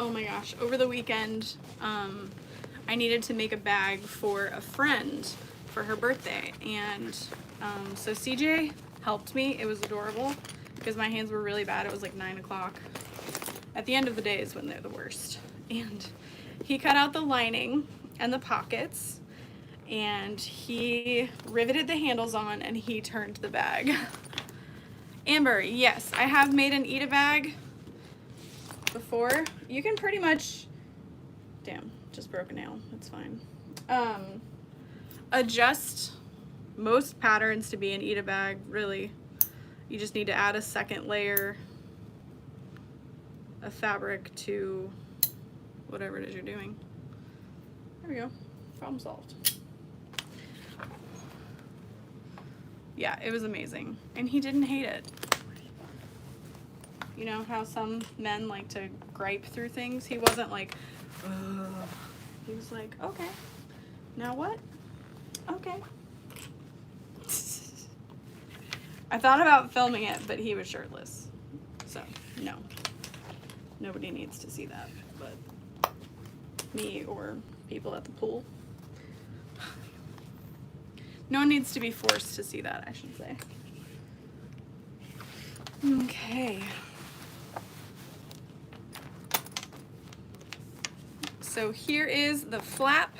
Oh my gosh, over the weekend, I needed to make a bag for a friend for her birthday, and so CJ helped me. It was adorable because my hands were really bad. It was like 9 o'clock. At the end of the day is when they're the worst. And he cut out the lining and the pockets, and he riveted the handles on, and he turned the bag. Amber, yes, I have made an eat a bag before. You can pretty much, damn, just broke a nail, it's fine. Adjust most patterns to be an eat a bag, really. You just need to add a second layer of fabric to whatever it is you're doing. There we go, problem solved. Yeah, it was amazing, and he didn't hate it. You know how some men like to gripe through things? He wasn't like, ugh. He was like, okay, now what? Okay. I thought about filming it, but he was shirtless. So, no. Nobody needs to see that, but me or people at the pool. No one needs to be forced to see that, I should say. Okay. So here is the flap.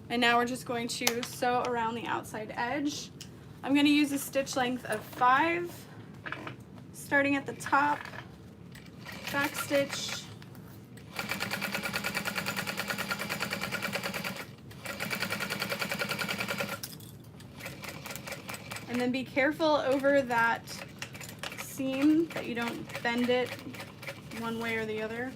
And now we're just going to sew around the outside edge. I'm going to use a stitch length of 5, starting at the top, back stitch, and then be careful over that seam that you don't bend it one way or the other.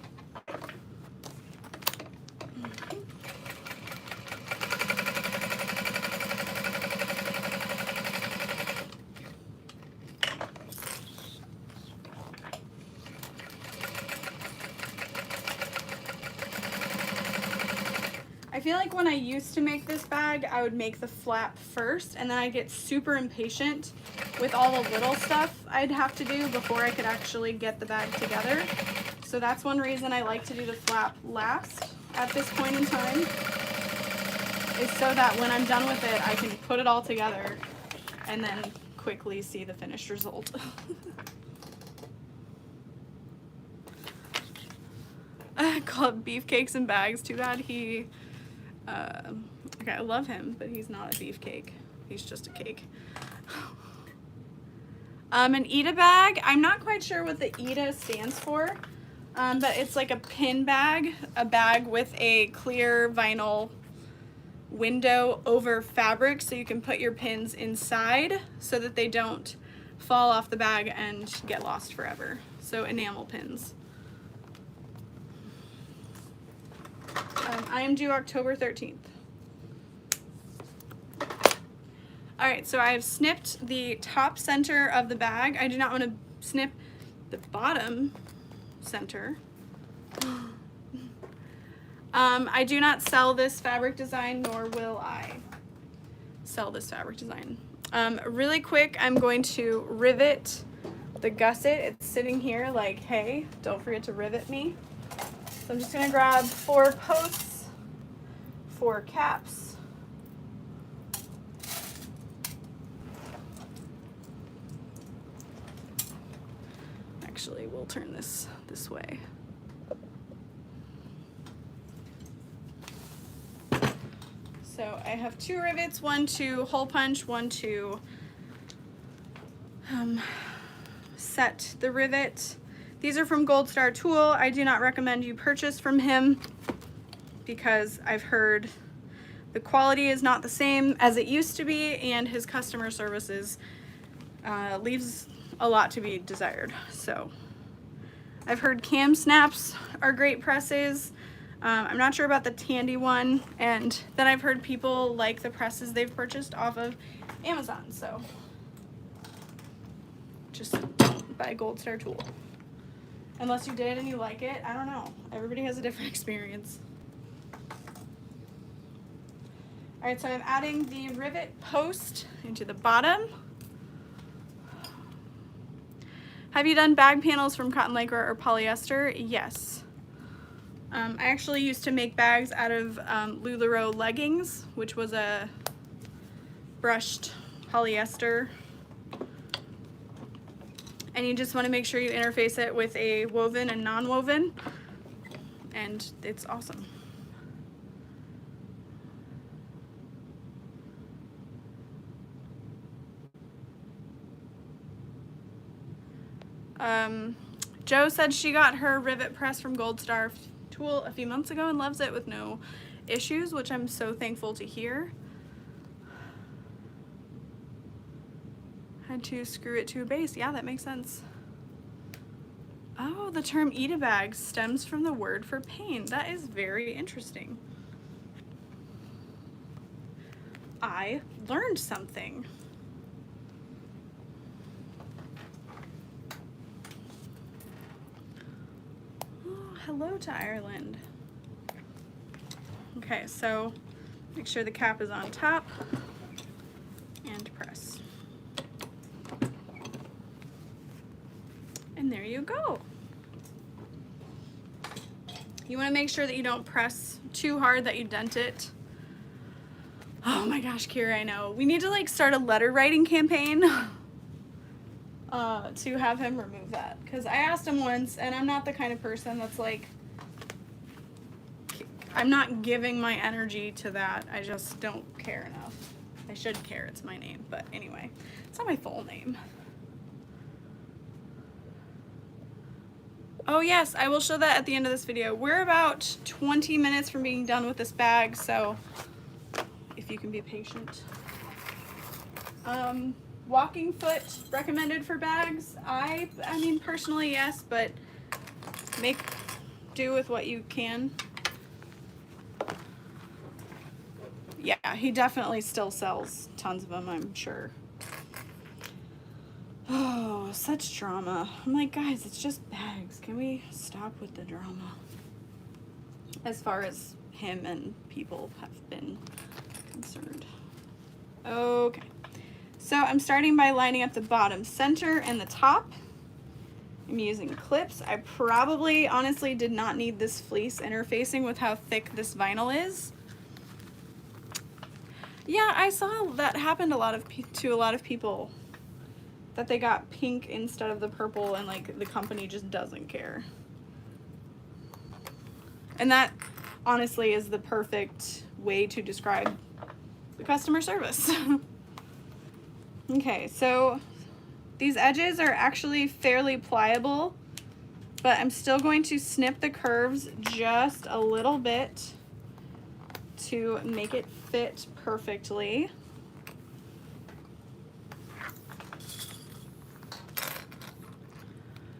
I feel like when I used to make this bag, I would make the flap first, and then I'd get super impatient with all the little stuff I'd have to do before I could actually get the bag together. So that's one reason I like to do the flap last at this point in time, is so that when I'm done with it, I can put it all together and then quickly see the finished result. I call it beefcakes and bags. Too bad he, okay, I love him, but he's not a beefcake. He's just a cake. An Ita bag, I'm not quite sure what the Ita stands for, but it's like a pin bag, a bag with a clear vinyl window over fabric so you can put your pins inside so that they don't fall off the bag and get lost forever. So enamel pins. I am due October 13th. All right, so I have snipped the top center of the bag. I do not want to snip the bottom center. I do not sell this fabric design, nor will I sell this fabric design. Really quick, I'm going to rivet the gusset. It's sitting here like, hey, don't forget to rivet me. So I'm just gonna grab 4 posts, 4 caps. Actually, we'll turn this way. So I have 2 rivets, one to hole punch, one to set the rivet. These are from Gold Star Tool. I do not recommend you purchase from him because I've heard the quality is not the same as it used to be, and his customer services leaves a lot to be desired. So I've heard cam snaps are great presses. I'm not sure about the Tandy one, and then I've heard people like the presses they've purchased off of Amazon. So just don't buy Gold Star tool unless you did and you like it. I don't know, everybody has a different experience. All right, so I'm adding the rivet post into the bottom. Have you done bag panels from cotton lycra or polyester? Yes. I actually used to make bags out of LuLaRoe leggings, which was a brushed polyester. And you just want to make sure you interface it with a woven and non-woven, and it's awesome. Joe said she got her rivet press from Gold Star tool a few months ago and loves it with no issues, which I'm so thankful to hear. Had to screw it to a base. Yeah, that makes sense. Oh, the term eat a bag stems from the word for pain. That is very interesting. I learned something. Hello to Ireland. Okay, so make sure the cap is on top and press. And there you go. You want to make sure that you don't press too hard that you dent it. Oh my gosh, Kira, I know. We need to like start a letter writing campaign to have him remove that, because I asked him once, and I'm not the kind of person that's like, I'm not giving my energy to that. I just don't care enough. I should care, it's my name, but anyway, it's not my full name. Oh yes, I will show that at the end of this video. We're about 20 minutes from being done with this bag, so if you can be patient. Walking foot recommended for bags. I mean personally yes, but make do with what you can. Yeah, he definitely still sells tons of them, I'm sure. Oh, such drama. I'm like, guys, it's just bags. Can we stop with the drama? As far as him and people have been concerned. Okay. So I'm starting by lining up the bottom center and the top. I'm using clips. I probably honestly did not need this fleece interfacing with how thick this vinyl is. Yeah, I saw that happened to a lot of people, that they got pink instead of the purple, and like the company just doesn't care. And that honestly is the perfect way to describe the customer service. Okay, so these edges are actually fairly pliable, but I'm still going to snip the curves just a little bit to make it fit perfectly.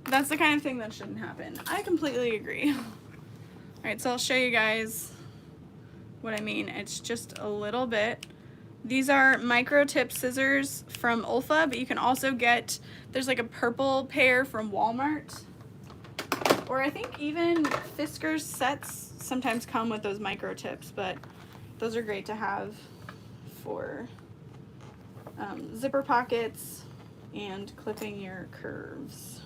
That's the kind of thing that shouldn't happen. I completely agree. All right, so I'll show you guys what I mean. It's just a little bit. These are micro tip scissors from Olfa, but you can also get, there's like a purple pair from Walmart. Or I think even Fisker's sets sometimes come with those micro tips, but those are great to have for zipper pockets and clipping your curves.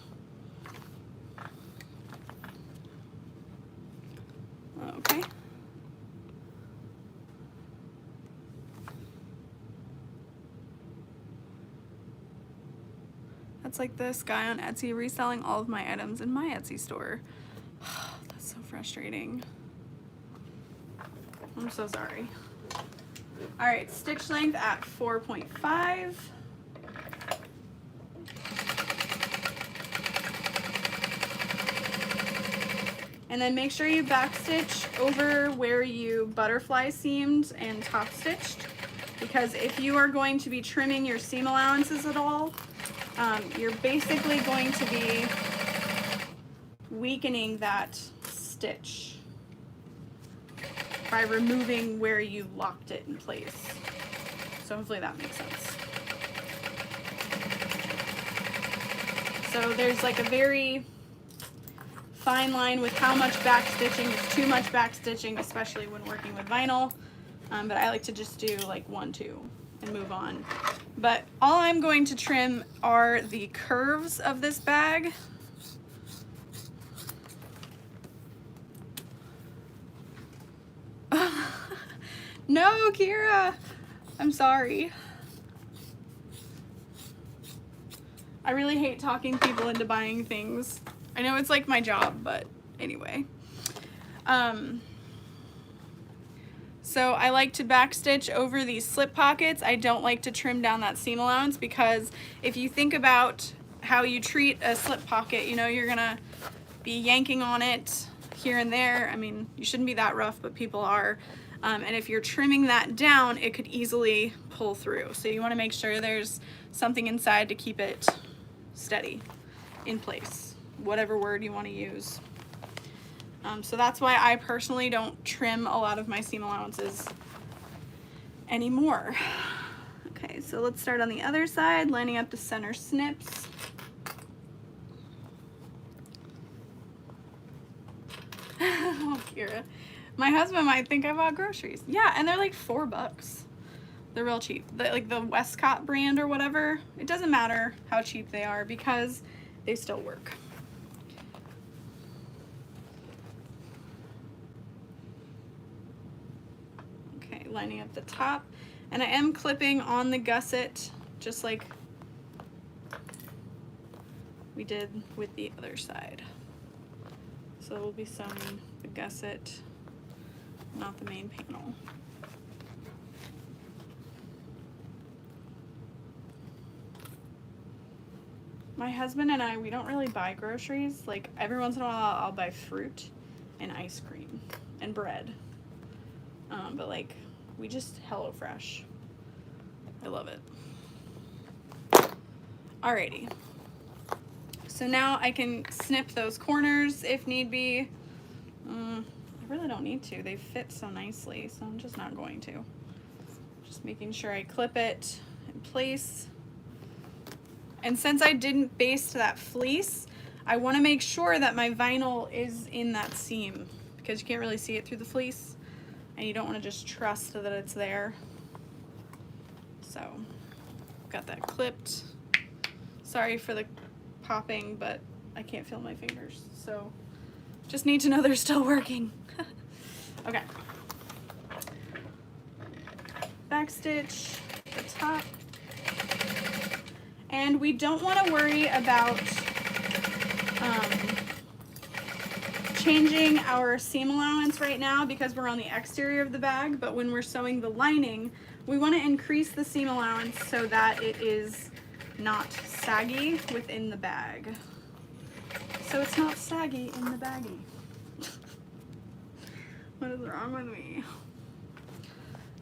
Okay. That's like this guy on Etsy reselling all of my items in my Etsy store. That's so frustrating. I'm so sorry. All right, stitch length at 4.5. And then make sure you backstitch over where you butterfly seamed and top stitched, because if you are going to be trimming your seam allowances at all, you're basically going to be weakening that stitch by removing where you locked it in place. So hopefully that makes sense. So there's like a very fine line with how much back stitching is too much back stitching, especially when working with vinyl. But I like to just do like 1, 2 and move on. But all I'm going to trim are the curves of this bag. No, Kira, I'm sorry. I really hate talking people into buying things. I know it's like my job, but anyway. So I like to backstitch over these slip pockets. I don't like to trim down that seam allowance because if you think about how you treat a slip pocket, you know, you're gonna be yanking on it here and there. I mean, you shouldn't be that rough, but people are. And if you're trimming that down, it could easily pull through. So you wanna make sure there's something inside to keep it steady in place, whatever word you wanna use. So that's why I personally don't trim a lot of my seam allowances anymore. Okay, so let's start on the other side, lining up the center snips. Oh, Kira. My husband might think I bought groceries. Yeah, and they're like $4. They're real cheap. Like the Westcott brand or whatever, it doesn't matter how cheap they are because they still work. Okay, lining up the top. And I am clipping on the gusset just like we did with the other side. So we'll be sewing the gusset, not the main panel. My husband and I, we don't really buy groceries. Like every once in a while I'll buy fruit and ice cream and bread. But like we just HelloFresh. I love it. Alrighty. So now I can snip those corners if need be. I really don't need to. They fit so nicely, so I'm just not going to. Just making sure I clip it in place. And since I didn't baste that fleece, I want to make sure that my vinyl is in that seam because you can't really see it through the fleece and you don't want to just trust that it's there. So, got that clipped. Sorry for the popping, but I can't feel my fingers, so just need to know they're still working. Okay. Backstitch the top. And we don't want to worry about changing our seam allowance right now because we're on the exterior of the bag, but when we're sewing the lining, we want to increase the seam allowance so that it is not saggy within the bag. So it's not saggy in the baggie. What is wrong with me?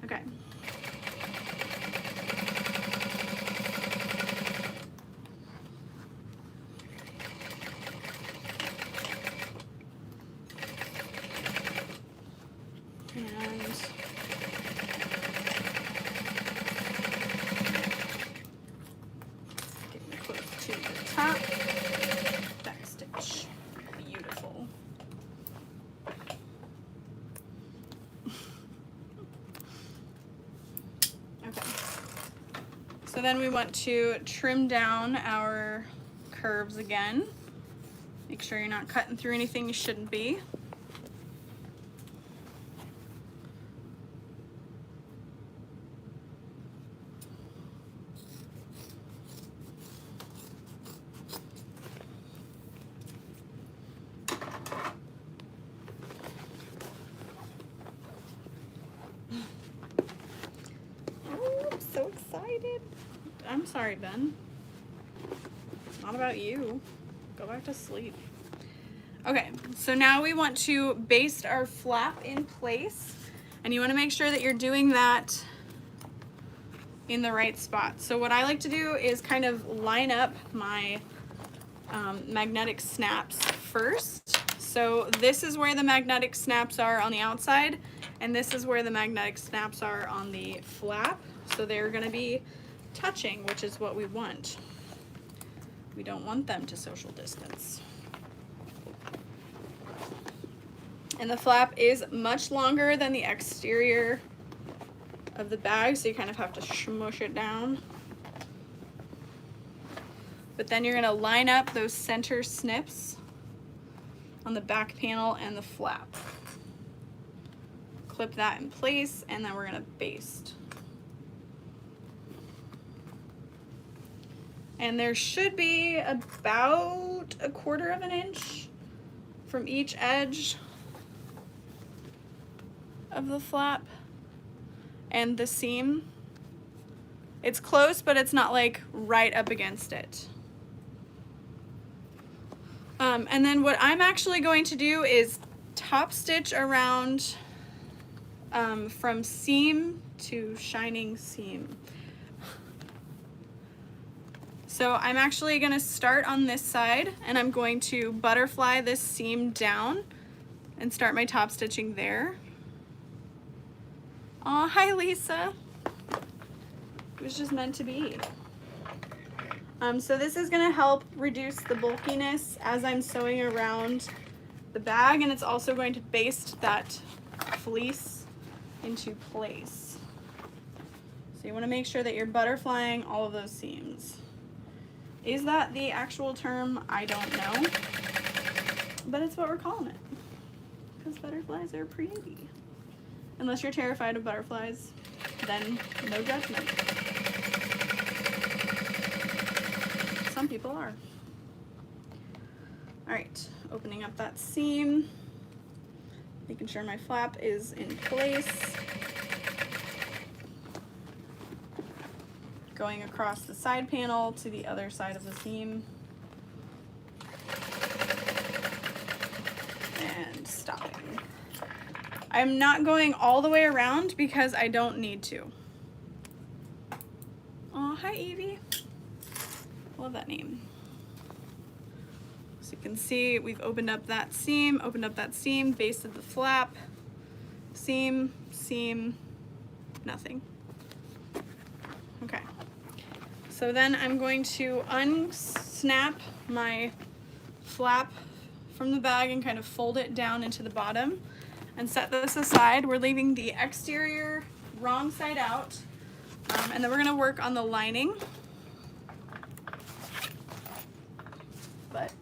Okay. So then we want to trim down our curves again. Make sure you're not cutting through anything you shouldn't be. Oh, I'm so excited. I'm sorry, Ben. It's not about you. Go back to sleep. Okay, so now we want to baste our flap in place, and you want to make sure that you're doing that in the right spot. So what I like to do is kind of line up my magnetic snaps first. So this is where the magnetic snaps are on the outside, and this is where the magnetic snaps are on the flap. So they're going to be touching, which is what we want. We don't want them to social distance. And the flap is much longer than the exterior of the bag, so you kind of have to smush it down. But then you're going to line up those center snips on the back panel and the flap. Clip that in place, and then we're going to baste. And there should be about 1/4 of an inch from each edge of the flap and the seam. It's close, but it's not like right up against it. And then what I'm actually going to do is top stitch around from seam to shining seam. So I'm actually going to start on this side, and I'm going to butterfly this seam down and start my top stitching there. Aw, hi Lisa. It was just meant to be. So this is going to help reduce the bulkiness as I'm sewing around the bag, and it's also going to baste that fleece into place. So you want to make sure that you're butterflying all of those seams. Is that the actual term? I don't know, but it's what we're calling it, because butterflies are pretty. Unless you're terrified of butterflies, then no judgment. Some people are. All right, opening up that seam, making sure my flap is in place. Going across the side panel to the other side of the seam. And stopping. I'm not going all the way around because I don't need to. Oh, hi Evie. Love that name. So you can see we've opened up that seam, basted the flap, seam, seam, nothing. Okay. So then I'm going to unsnap my flap from the bag and kind of fold it down into the bottom and set this aside. We're leaving the exterior wrong side out, and then we're going to work on the lining. But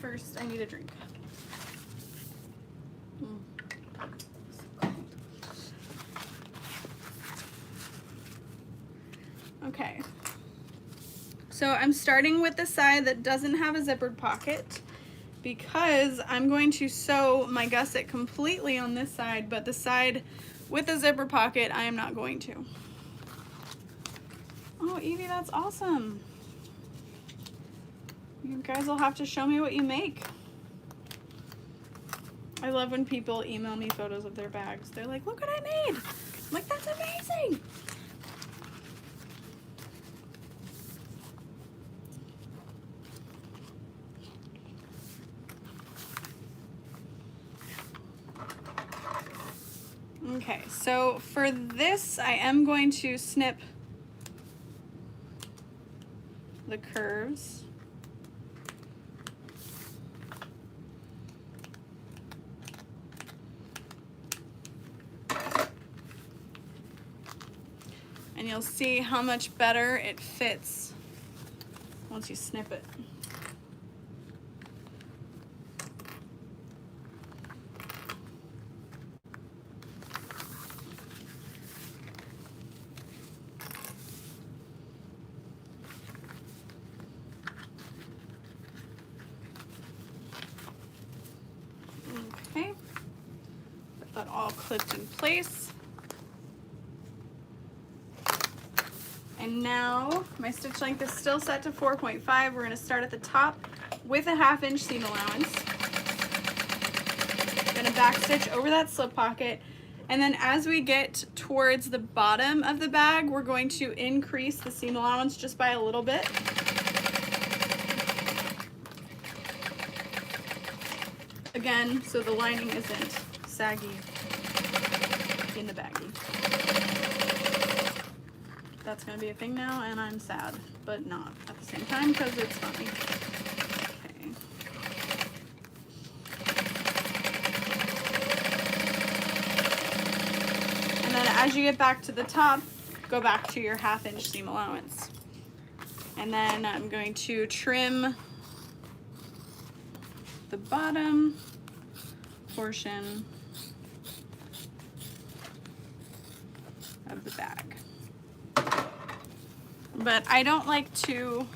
first I need a drink. Okay. So I'm starting with the side that doesn't have a zippered pocket because I'm going to sew my gusset completely on this side, but the side with the zipper pocket I am not going to. Oh, Evie, that's awesome. You guys will have to show me what you make. I love when people email me photos of their bags. They're like, look what I made. I'm like, that's amazing. Okay, so for this, I am going to snip the curves. And you'll see how much better it fits once you snip it. Okay, get that all clipped in place. And now my stitch length is still set to 4.5. We're going to start at the top with a 1/2 inch seam allowance. I'm going to back stitch over that slip pocket, And then as we get towards the bottom of the bag, we're going to increase the seam allowance just by a little bit. Again, so the lining isn't saggy in the baggie. That's gonna be a thing now, and I'm sad, but not at the same time because it's funny. Okay. And then as you get back to the top, go back to your 1/2 inch seam allowance. And then I'm going to trim the bottom portion of the bag. But I don't like to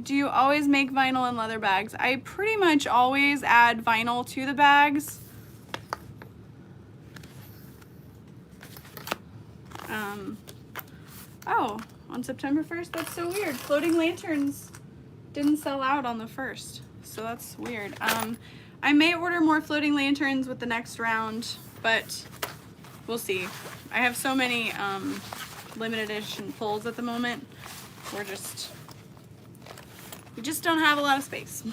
do you always make vinyl and leather bags? I pretty much always add vinyl to the bags. Oh, on September 1st? That's so weird. Floating lanterns didn't sell out on the 1st, so that's weird. I may order more floating lanterns with the next round, but we'll see. I have so many limited edition pulls at the moment. We just don't have a lot of space.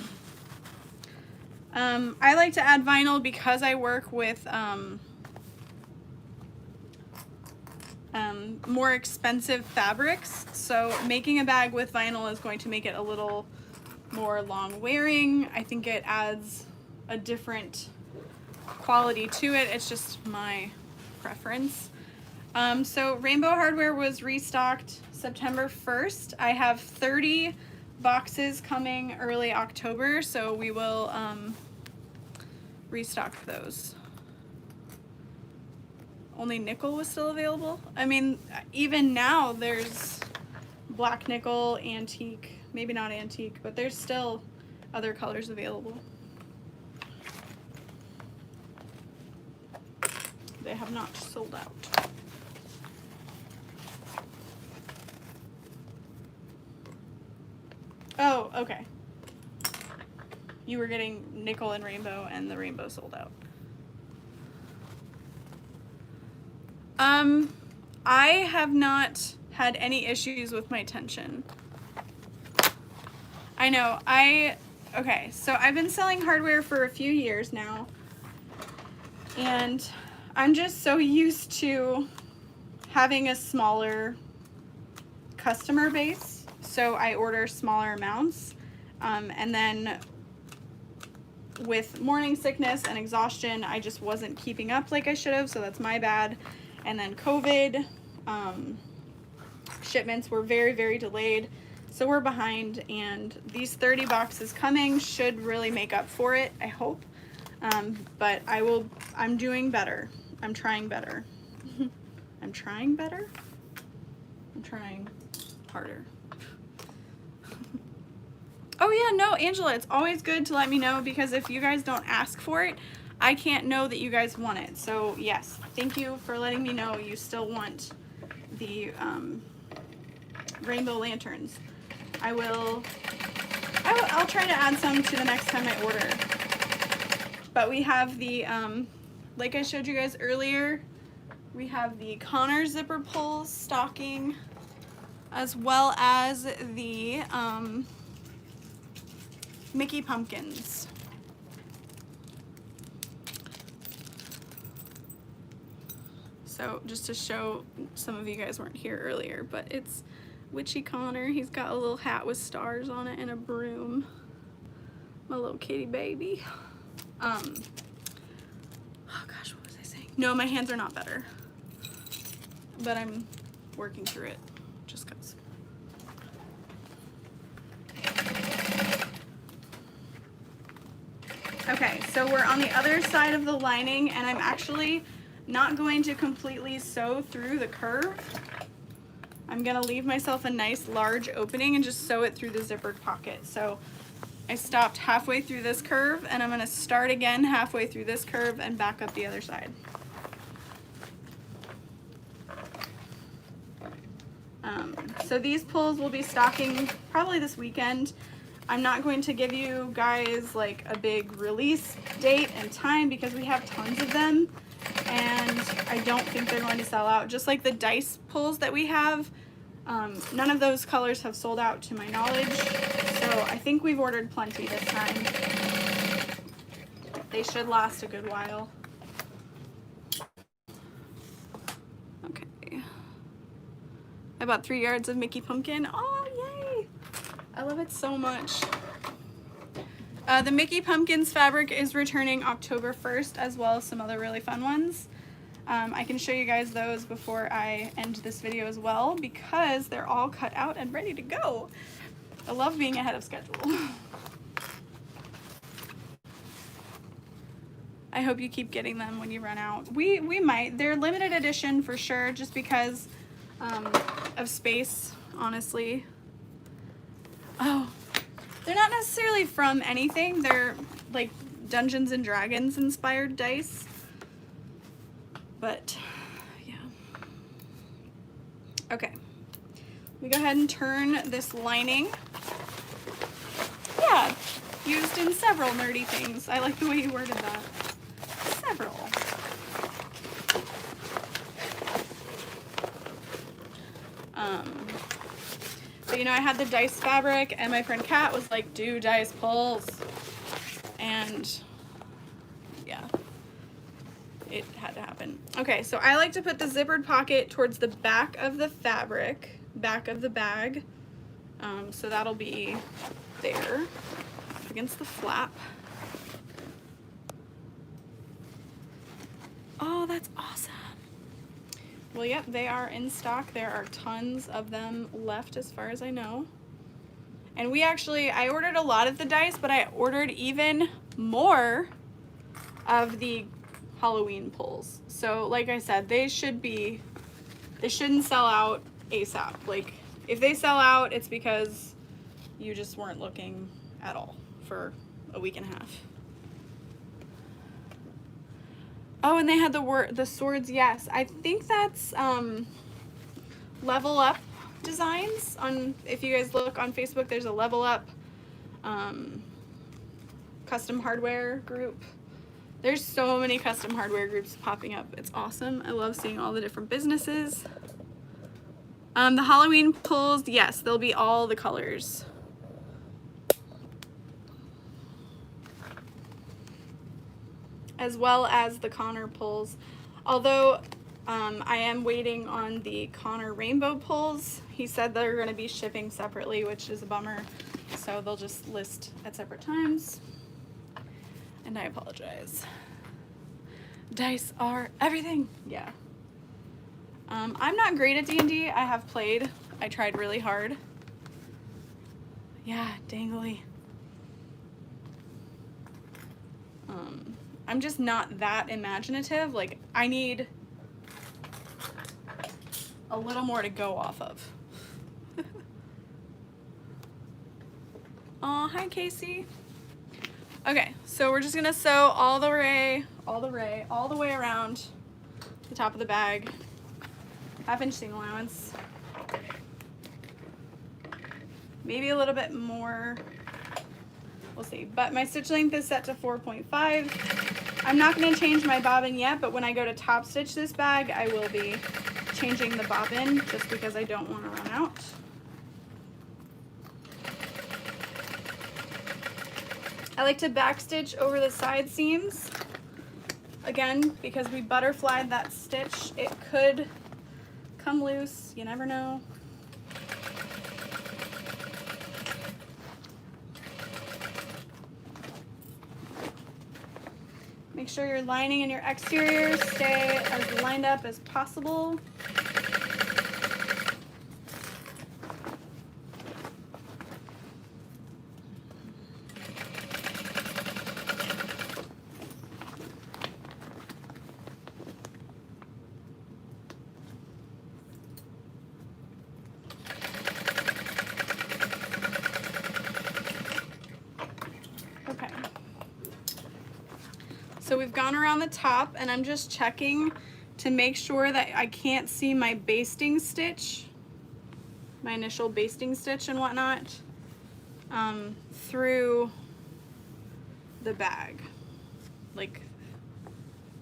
I like to add vinyl because I work with more expensive fabrics, so making a bag with vinyl is going to make it a little more long wearing. I think it adds a different quality to it. It's just my preference. So Rainbow Hardware was restocked September 1st. I have 30 boxes coming early October, so we will restock those. Only nickel was still available. I mean, even now there's black nickel, antique, maybe not antique, but there's still other colors available. They have not sold out. Oh, okay. You were getting nickel and rainbow, and the rainbow sold out. I have not had any issues with my tension. I know, okay, so I've been selling hardware for a few years now, and I'm just so used to having a smaller customer base, so I order smaller amounts, and then with morning sickness and exhaustion, I just wasn't keeping up like I should have, so that's my bad. And then COVID, shipments were very, very delayed, so we're behind, and these 30 boxes coming should really make up for it, I hope. But I'm doing better. I'm trying better. I'm trying better? I'm trying harder. Oh yeah, no, Angela, it's always good to let me know, because if you guys don't ask for it, I can't know that you guys want it. So yes, thank you for letting me know you still want the rainbow lanterns. I'll try to add some to the next time I order. But we have the, like I showed you guys earlier, we have the Connor zipper pulls stocking, as well as the Mickey pumpkins. So just to show, some of you guys weren't here earlier, but it's Witchy Connor. He's got a little hat with stars on it and a broom. My little kitty baby. Oh gosh, what was I saying? No, my hands are not better, but I'm working through it just cause. Okay, so we're on the other side of the lining, and I'm actually not going to completely sew through the curve. I'm gonna leave myself a nice large opening and just sew it through the zippered pocket. So I stopped halfway through this curve, and I'm gonna start again halfway through this curve and back up the other side. So these pulls will be stocking probably this weekend. I'm not going to give you guys like a big release date and time because we have tons of them and I don't think they're going to sell out. Just like the dice pulls that we have, none of those colors have sold out to my knowledge. So I think we've ordered plenty this time. They should last a good while. Okay. I bought 3 yards of Mickey Pumpkin. Oh, yay! I love it so much. The Mickey Pumpkins fabric is returning October 1st, as well as some other really fun ones. I can show you guys those before I end this video as well, because they're all cut out and ready to go. I love being ahead of schedule. I hope you keep getting them when you run out. We might. They're limited edition for sure, just because of space, honestly. Oh, they're not necessarily from anything. They're like Dungeons and Dragons inspired dice. But yeah. Okay. We go ahead and turn this lining. Yeah, used in several nerdy things. I like the way you worded that. Several. But you know, I had the dice fabric and my friend Kat was like, do dice pulls. And yeah, it had to happen. Okay, so I like to put the zippered pocket towards the back of the fabric, back of the bag. So that'll be there against the flap. Oh, that's awesome. Well, yep, they are in stock. There are tons of them left as far as I know. And I ordered a lot of the dice, but I ordered even more of the Halloween pulls. So like I said, they shouldn't sell out ASAP. Like if they sell out, it's because you just weren't looking at all for a week and a half. Oh, and they had the swords, yes. I think that's Level Up Designs. If you guys look on Facebook, there's a Level Up custom hardware group. There's so many custom hardware groups popping up. It's awesome. I love seeing all the different businesses. The Halloween pulls, yes, they'll be all the colors. As well as the Connor pulls. Although I am waiting on the Connor rainbow pulls. He said they're going to be shipping separately, which is a bummer. So they'll just list at separate times. And I apologize. Dice are everything. Yeah. I'm not great at D&D. I have played. I tried really hard. Yeah, dangly. I'm just not that imaginative. Like, I need a little more to go off of. Oh, hi Casey. Okay, so we're just gonna sew all the way around the top of the bag. 1/2 inch seam allowance. Maybe a little bit more. We'll see, but my stitch length is set to 4.5. I'm not going to change my bobbin yet, but when I go to top stitch this bag, I will be changing the bobbin just because I don't want to run out. I like to backstitch over the side seams. Again, because we butterflied that stitch, it could come loose, you never know. Make sure your lining and your exterior stay as lined up as possible. So we've gone around the top and I'm just checking to make sure that I can't see my basting stitch, my initial basting stitch and whatnot. through the bag. Like,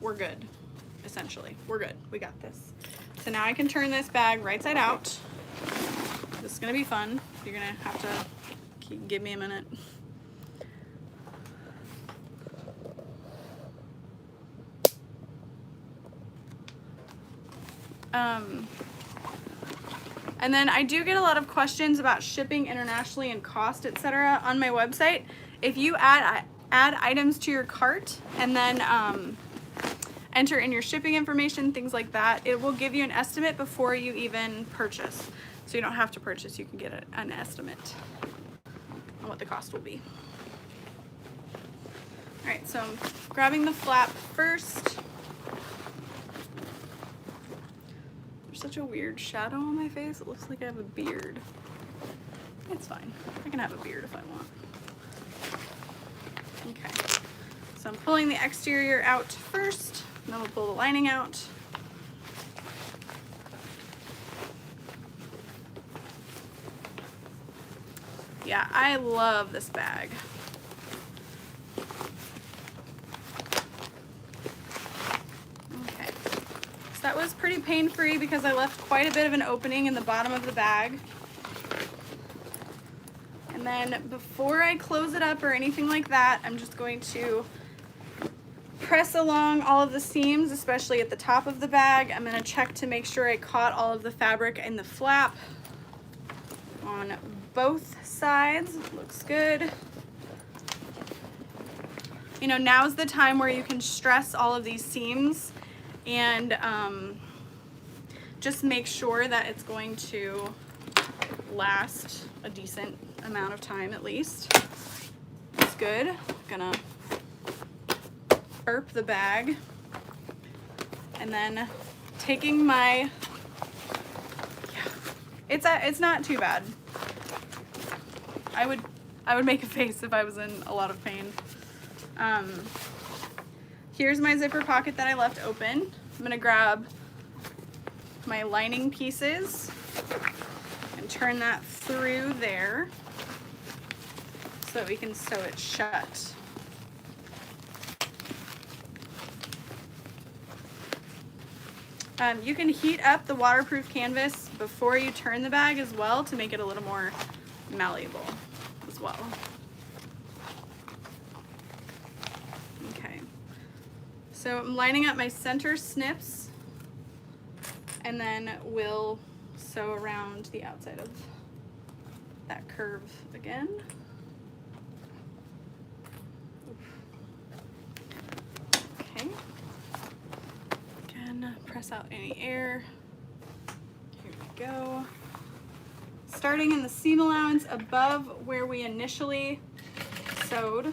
we're good, essentially. We're good. We got this. So now I can turn this bag right side out. This is gonna be fun. You're gonna have to give me a minute. And then I do get a lot of questions about shipping internationally and cost, etc. on my website. If you add items to your cart and then enter in your shipping information, things like that, it will give you an estimate before you even purchase. So you don't have to purchase, you can get an estimate on what the cost will be. All right, so I'm grabbing the flap first. There's such a weird shadow on my face. It looks like I have a beard. It's fine. I can have a beard if I want. Okay, so I'm pulling the exterior out first, and then we'll pull the lining out. Yeah, I love this bag. Okay, so that was pretty pain-free because I left quite a bit of an opening in the bottom of the bag. And then before I close it up or anything like that, I'm just going to press along all of the seams, especially at the top of the bag. I'm going to check to make sure I caught all of the fabric in the flap on both sides. Looks good. You know, now's the time where you can stress all of these seams and just make sure that it's going to last a decent amount of time at least. It's good. I'm gonna burp the bag and then taking my, it's not too bad. I would make a face if I was in a lot of pain. Here's my zipper pocket that I left open. I'm gonna grab my lining pieces and turn that through there so that we can sew it shut. You can heat up the waterproof canvas before you turn the bag as well to make it a little more malleable as well. Okay, so I'm lining up my center snips and then we'll sew around the outside of that curve again. Okay. Again, press out any air. Here we go. Starting in the seam allowance above where we initially sewed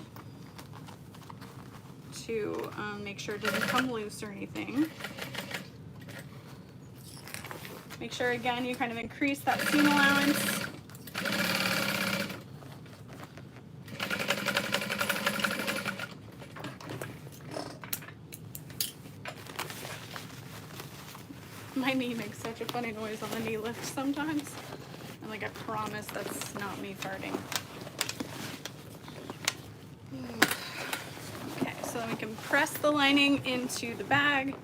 to make sure it doesn't come loose or anything. Make sure again you kind of increase that seam allowance. My knee makes such a funny noise on the knee lift sometimes. And like I promise that's not me farting. Okay, so then we can press the lining into the bag.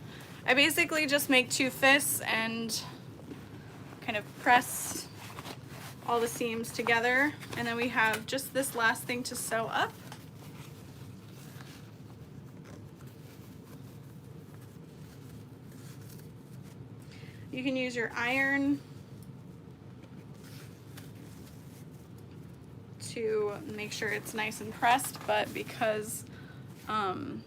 I basically just make 2 fists and kind of press all the seams together. And then we have just this last thing to sew up. You can use your iron to make sure it's nice and pressed, but because of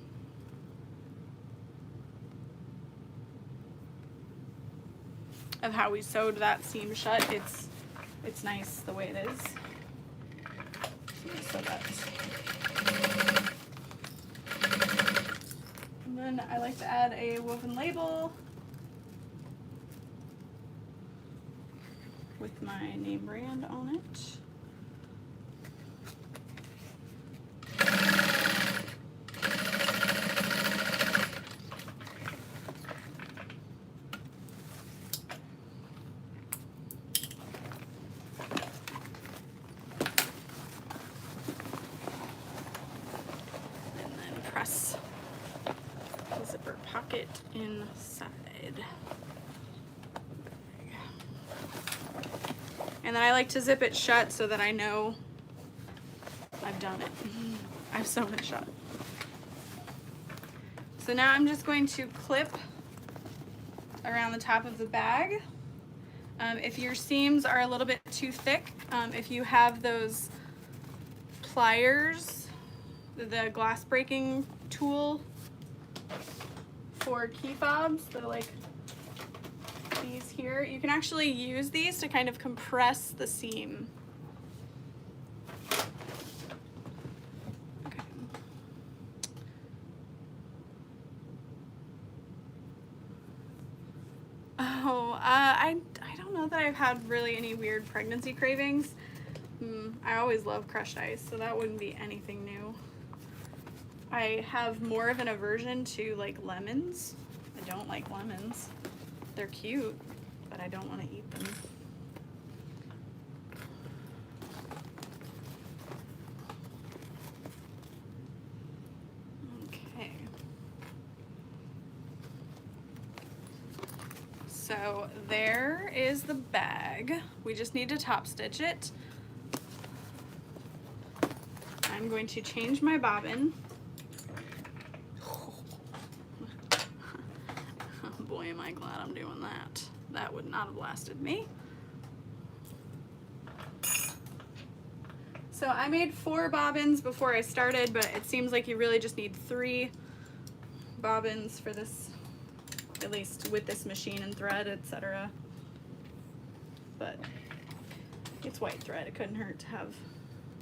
how we sewed that seam shut, it's nice the way it is. So that. And then I like to add a woven label with my name brand on it. inside. And then I like to zip it shut so that I know I've done it. I've sewn it shut. So now I'm just going to clip around the top of the bag. If your seams are a little bit too thick, if you have those pliers, the glass breaking tool for key fobs, the like these here, you can actually use these to kind of compress the seam. Okay. Oh, I don't know that I've had really any weird pregnancy cravings. I always love crushed ice, so that wouldn't be anything new. I have more of an aversion to like lemons. I don't like lemons. They're cute, but I don't want to eat them. Okay. So there is the bag. We just need to top stitch it. I'm going to change my bobbin. Boy, am I glad I'm doing that. That would not have lasted me. So I made 4 bobbins before I started, but it seems like you really just need 3 bobbins for this, at least with this machine and thread, etc. But it's white thread. It couldn't hurt to have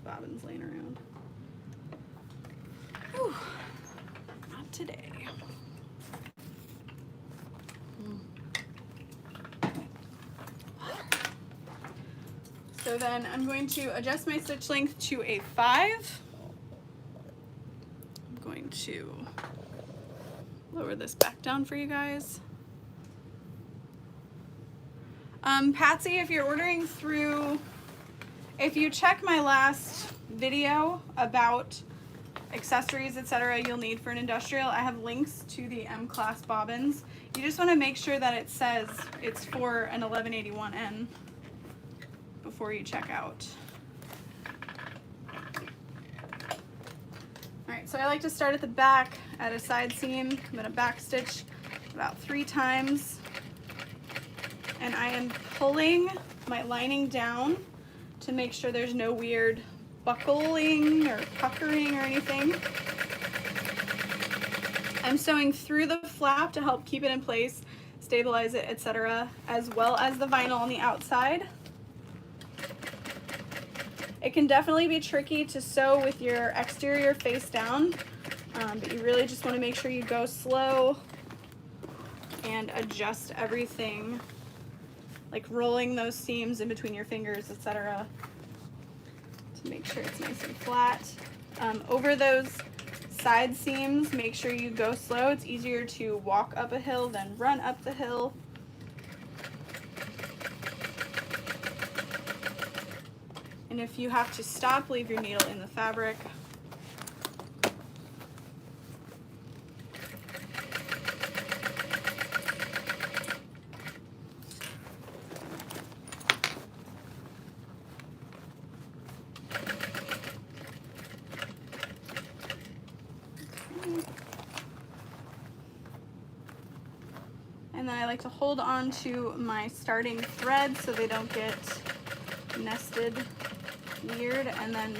bobbins laying around. Whew. Not today. So then I'm going to adjust my stitch length to a 5. I'm going to lower this back down for you guys. Patsy, if you're ordering through, if you check my last video about accessories, etc. you'll need for an industrial, I have links to the M-class bobbins. You just want to make sure that it says it's for an 1181N before you check out. Alright, so I like to start at the back at a side seam. I'm going to back stitch about 3 times, and I am pulling my lining down to make sure there's no weird buckling or puckering or anything. I'm sewing through the flap to help keep it in place, stabilize it, etc., as well as the vinyl on the outside. It can definitely be tricky to sew with your exterior face down, but you really just want to make sure you go slow and adjust everything, like rolling those seams in between your fingers, etc., to make sure it's nice and flat. Over those side seams, make sure you go slow. It's easier to walk up a hill than run up the hill. And if you have to stop, leave your needle in the fabric. And then I like to hold on to my starting thread so they don't get nested weird, and then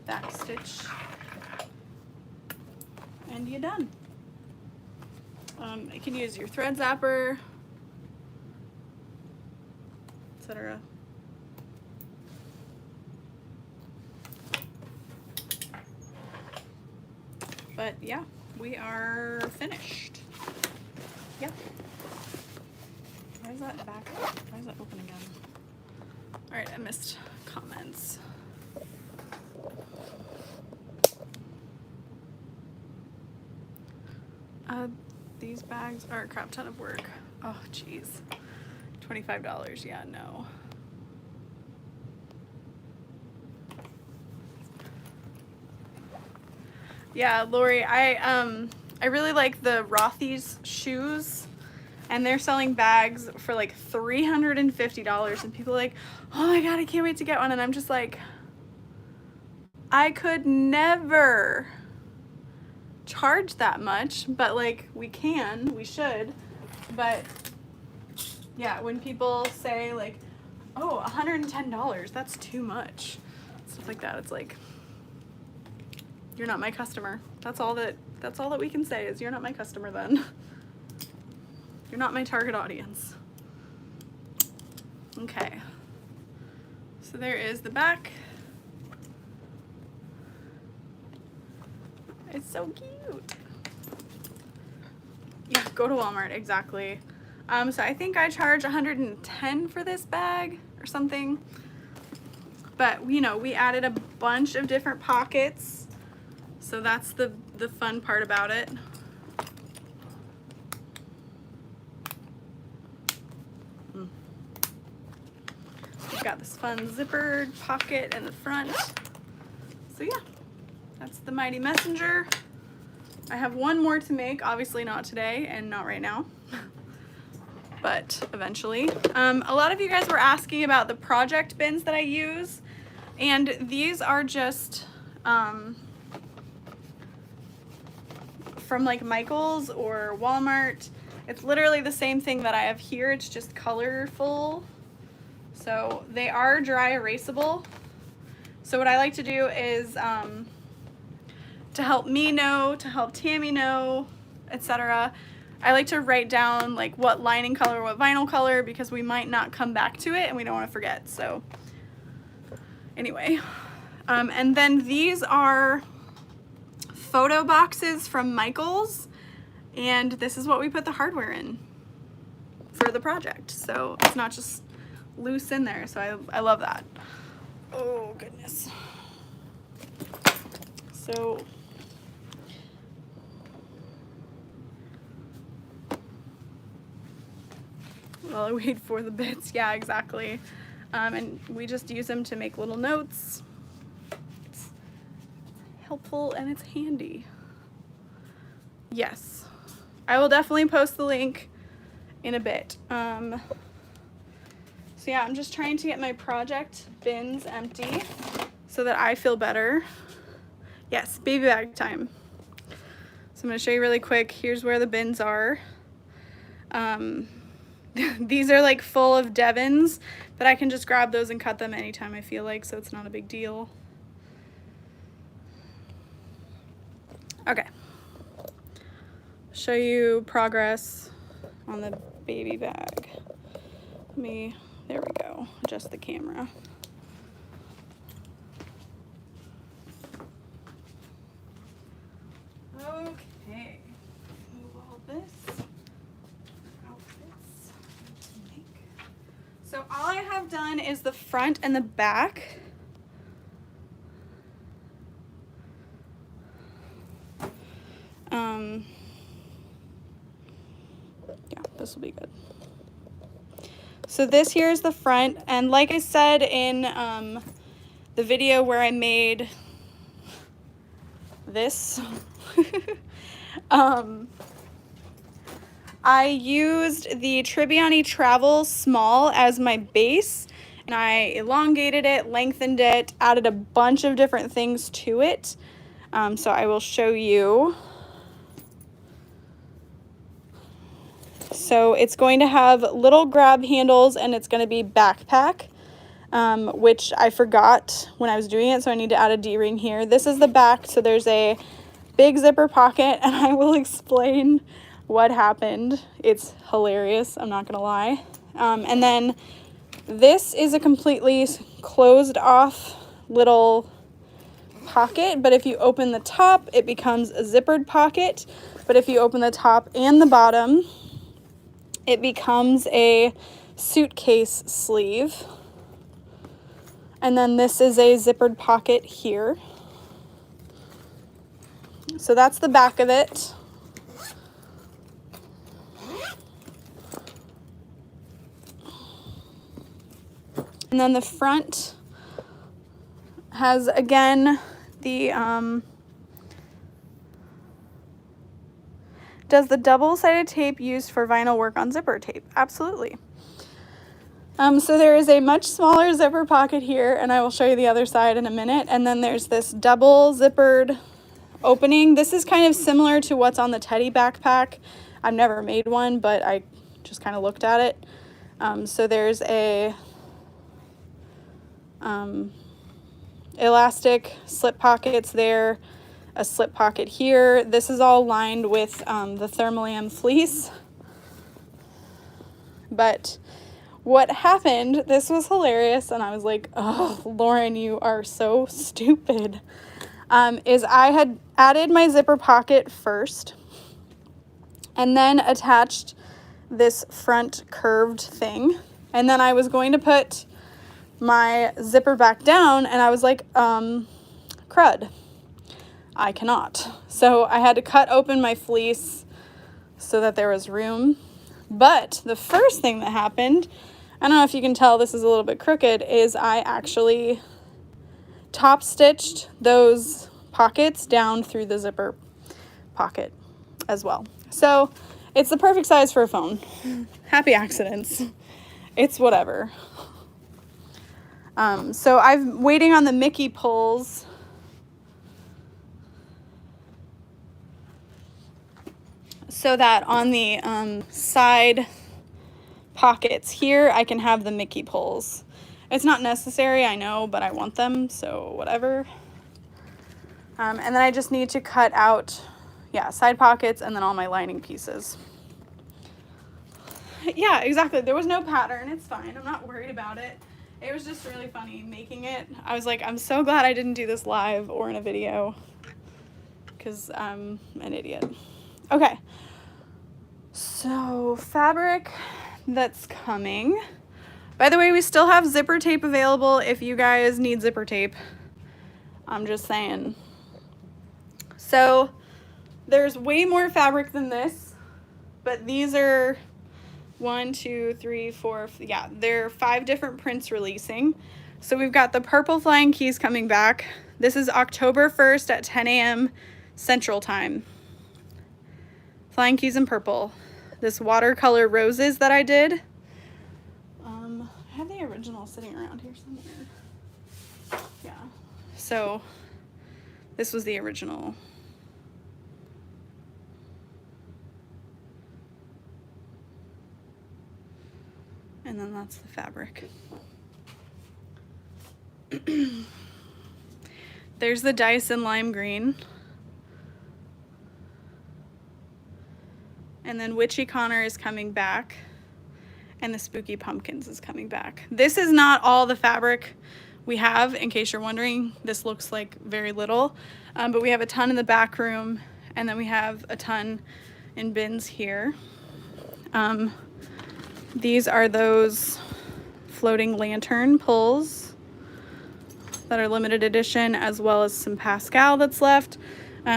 back stitch, and you're done. You can use your thread zapper, etc. But yeah, we are finished. Yep. Why is that back? Why is that open again? All right, I missed comments. These bags are a crap ton of work. Oh, geez. $25, yeah, no. Yeah, Lori, I really like the Rothy's shoes, and they're selling bags for like $350, and people are like, oh my god, I can't wait to get one. And I'm just like, I could never charge that much, but like we should. But yeah, when people say like, oh, $110, that's too much, stuff like that, it's like, you're not my customer. That's all that we can say is you're not my customer then. You're not my target audience. Okay. So there is the back. It's so cute. Yeah, go to Walmart, exactly. So I think I charge $110 for this bag or something. But you know, we added a bunch of different pockets. So that's the fun part about it. We've got this fun zippered pocket in the front. So yeah, that's the Mighty Messenger. I have one more to make, obviously not today and not right now, but eventually. A lot of you guys were asking about the project bins that I use, and these are just from like Michael's or Walmart. It's literally the same thing that I have here, it's just colorful. So they are dry erasable. So what I like to do is to help me know, to help Tammy know, etc. I like to write down like what lining color, what vinyl color, because we might not come back to it and we don't want to forget. So anyway, and then these are photo boxes from Michael's, and this is what we put the hardware in for the project. So it's not just loose in there. So I love that. Oh goodness. So while I wait for the bits, yeah, exactly. And we just use them to make little notes. It's helpful and it's handy. Yes, I will definitely post the link in a bit. So yeah, I'm just trying to get my project bins empty so that I feel better. Yes, baby bag time. So I'm going to show you really quick. Here's where the bins are. These are like full of Devons, but I can just grab those and cut them anytime I feel like, so it's not a big deal. Okay. Show you progress on the baby bag. There we go, adjust the camera. Okay, move all this. Outfits to make. So all I have done is the front and the back. Yeah, this will be good. So this here is the front, and like I said in the video where I made this, I used the Tribbiani Travel Small as my base, and I elongated it, lengthened it, added a bunch of different things to it. So I will show you. So it's going to have little grab handles, and it's going to be backpack, which I forgot when I was doing it, so I need to add a D-ring here. This is the back, so there's a big zipper pocket, and I will explain what happened. It's hilarious, I'm not gonna lie. And then this is a completely closed off little pocket, but if you open the top, it becomes a zippered pocket. But if you open the top and the bottom, it becomes a suitcase sleeve. And then this is a zippered pocket here. So that's the back of it. And then the front has, again, the Does the double-sided tape used for vinyl work on zipper tape? Absolutely. So there is a much smaller zipper pocket here, and I will show you the other side in a minute. And then there's this double zippered opening. This is kind of similar to what's on the Teddy backpack. I've never made one, but I just kind of looked at it. So there's a elastic slip pockets there, a slip pocket here. This is all lined with the Thermalam fleece. But what happened, this was hilarious, and I was like, oh, Lauren, you are so stupid, is I had added my zipper pocket first and then attached this front curved thing, and then I was going to put my zipper back down, and I was like, crud, I cannot. So I had to cut open my fleece so that there was room. But the first thing that happened, I don't know if you can tell this is a little bit crooked, is I actually top stitched those pockets down through the zipper pocket as well. So it's the perfect size for a phone. Happy accidents. It's whatever. So I'm waiting on the Mickey pulls. So that on the side pockets here, I can have the Mickey pulls. It's not necessary, I know, but I want them, so whatever. And then I just need to cut out, yeah, side pockets and then all my lining pieces. Yeah, exactly. There was no pattern. It's fine. I'm not worried about it. It was just really funny making it. I was like, I'm so glad I didn't do this live or in a video because I'm an idiot. Okay. So fabric that's coming. By the way, we still have zipper tape available if you guys need zipper tape. I'm just saying. So there's way more fabric than this, but these are 1, 2, 3, 4, yeah, there are 5 different prints releasing. So we've got the purple flying keys coming back. This is October 1st at 10 a.m. Central Time. Flying keys in purple. This watercolor roses that I did. I have the original sitting around here somewhere. Yeah. So this was the original. And then that's the fabric. There's the Dyson lime green. And then Witchy Connor is coming back. And the Spooky Pumpkins is coming back. This is not all the fabric we have, in case you're wondering. This looks like very little. But we have a ton in the back room. And then we have a ton in bins here. These are those floating lantern pulls that are limited edition, as well as some Pascal that's left.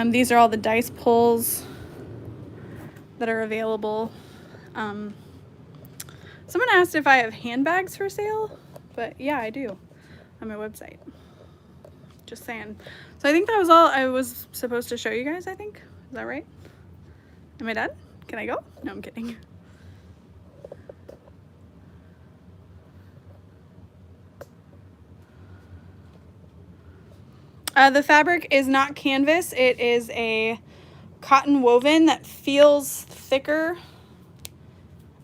These are all the dice pulls that are available. Someone asked if I have handbags for sale, but yeah, I do on my website. Just saying. So I think that was all I was supposed to show you guys, I think. Is that right? Am I done? Can I go? No, I'm kidding. The fabric is not canvas. It is a cotton woven that feels thicker.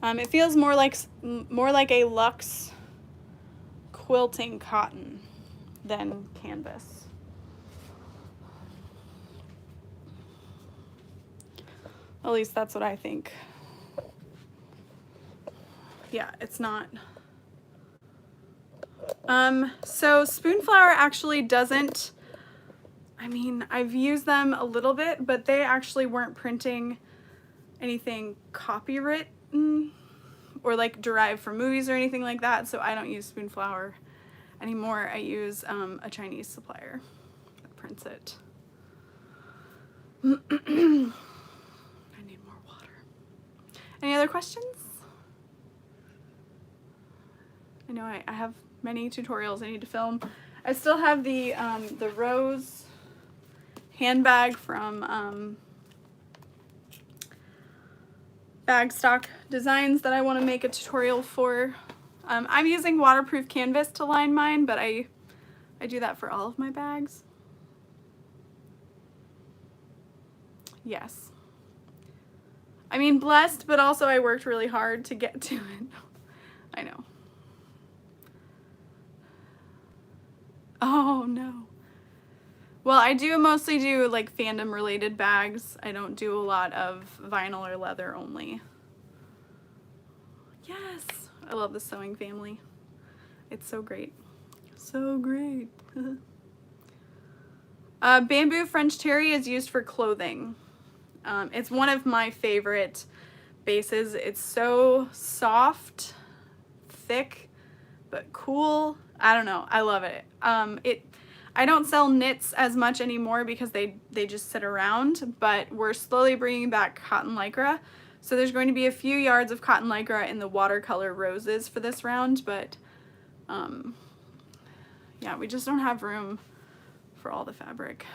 It feels more like a luxe quilting cotton than canvas. At least that's what I think. Yeah, it's not. So Spoonflower actually doesn't, I mean, I've used them a little bit, but they actually weren't printing anything copywritten or like derived from movies or anything like that, so I don't use Spoonflower anymore. I use a Chinese supplier that prints it. I need more water. Any other questions? I know I have many tutorials I need to film. I still have the rose handbag from bag stock designs that I want to make a tutorial for. I'm using waterproof canvas to line mine, but I do that for all of my bags. Yes. I mean, blessed, but also I worked really hard to get to it. I know. Oh no. Well, I do mostly do like fandom related bags. I don't do a lot of vinyl or leather only. Yes, I love the sewing family. It's so great. So great. Bamboo French terry is used for clothing. It's one of my favorite bases. It's so soft, thick, but cool. I don't know. I love it. I don't sell knits as much anymore because they just sit around, but we're slowly bringing back cotton lycra. So there's going to be a few yards of cotton lycra in the watercolor roses for this round, but yeah, we just don't have room for all the fabric.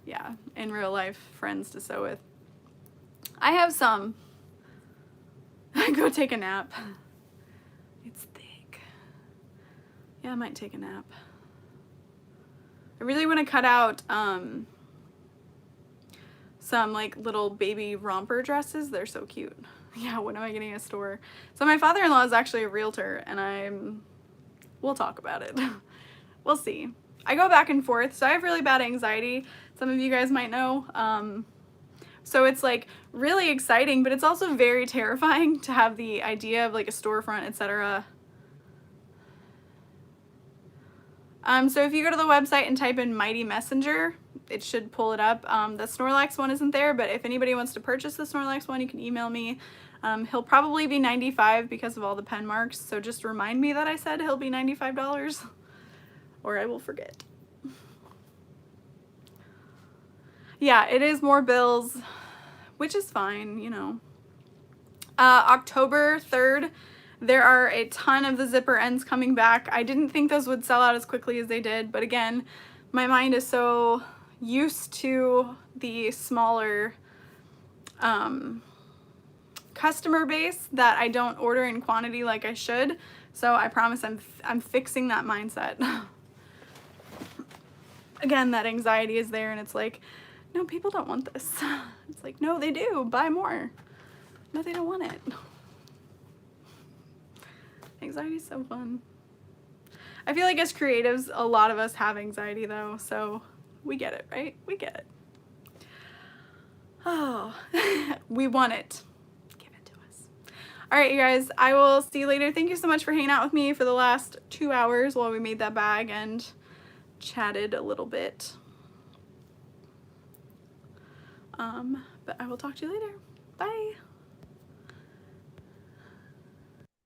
Yeah, in real life, friends to sew with. I have some. Go take a nap. It's thick. Yeah, I might take a nap. I really want to cut out some like little baby romper dresses. They're so cute. Yeah, when am I getting a store? So my father-in-law is actually a realtor, and we'll talk about it. We'll see. I go back and forth, so I have really bad anxiety. Some of you guys might know. So it's like really exciting, but it's also very terrifying to have the idea of like a storefront, etc. So if you go to the website and type in Mighty Messenger, it should pull it up. The Snorlax one isn't there, but if anybody wants to purchase the Snorlax one, you can email me. He'll probably be $95 because of all the pen marks, so just remind me that I said he'll be $95 or I will forget. Yeah, it is more bills, which is fine, you know. October 3rd, there are a ton of the zipper ends coming back. I didn't think those would sell out as quickly as they did, but again, my mind is so used to the smaller customer base that I don't order in quantity like I should. So I promise I'm fixing that mindset. Again, that anxiety is there, and it's like, no, people don't want this. It's like, no, they do. Buy more. No, they don't want it. Anxiety is so fun. I feel like as creatives, a lot of us have anxiety though, so we get it, right? We get it. Oh, we want it. Give it to us. All right, you guys, I will see you later. Thank you so much for hanging out with me for the last 2 hours while we made that bag and chatted a little bit. But I will talk to you later. Bye.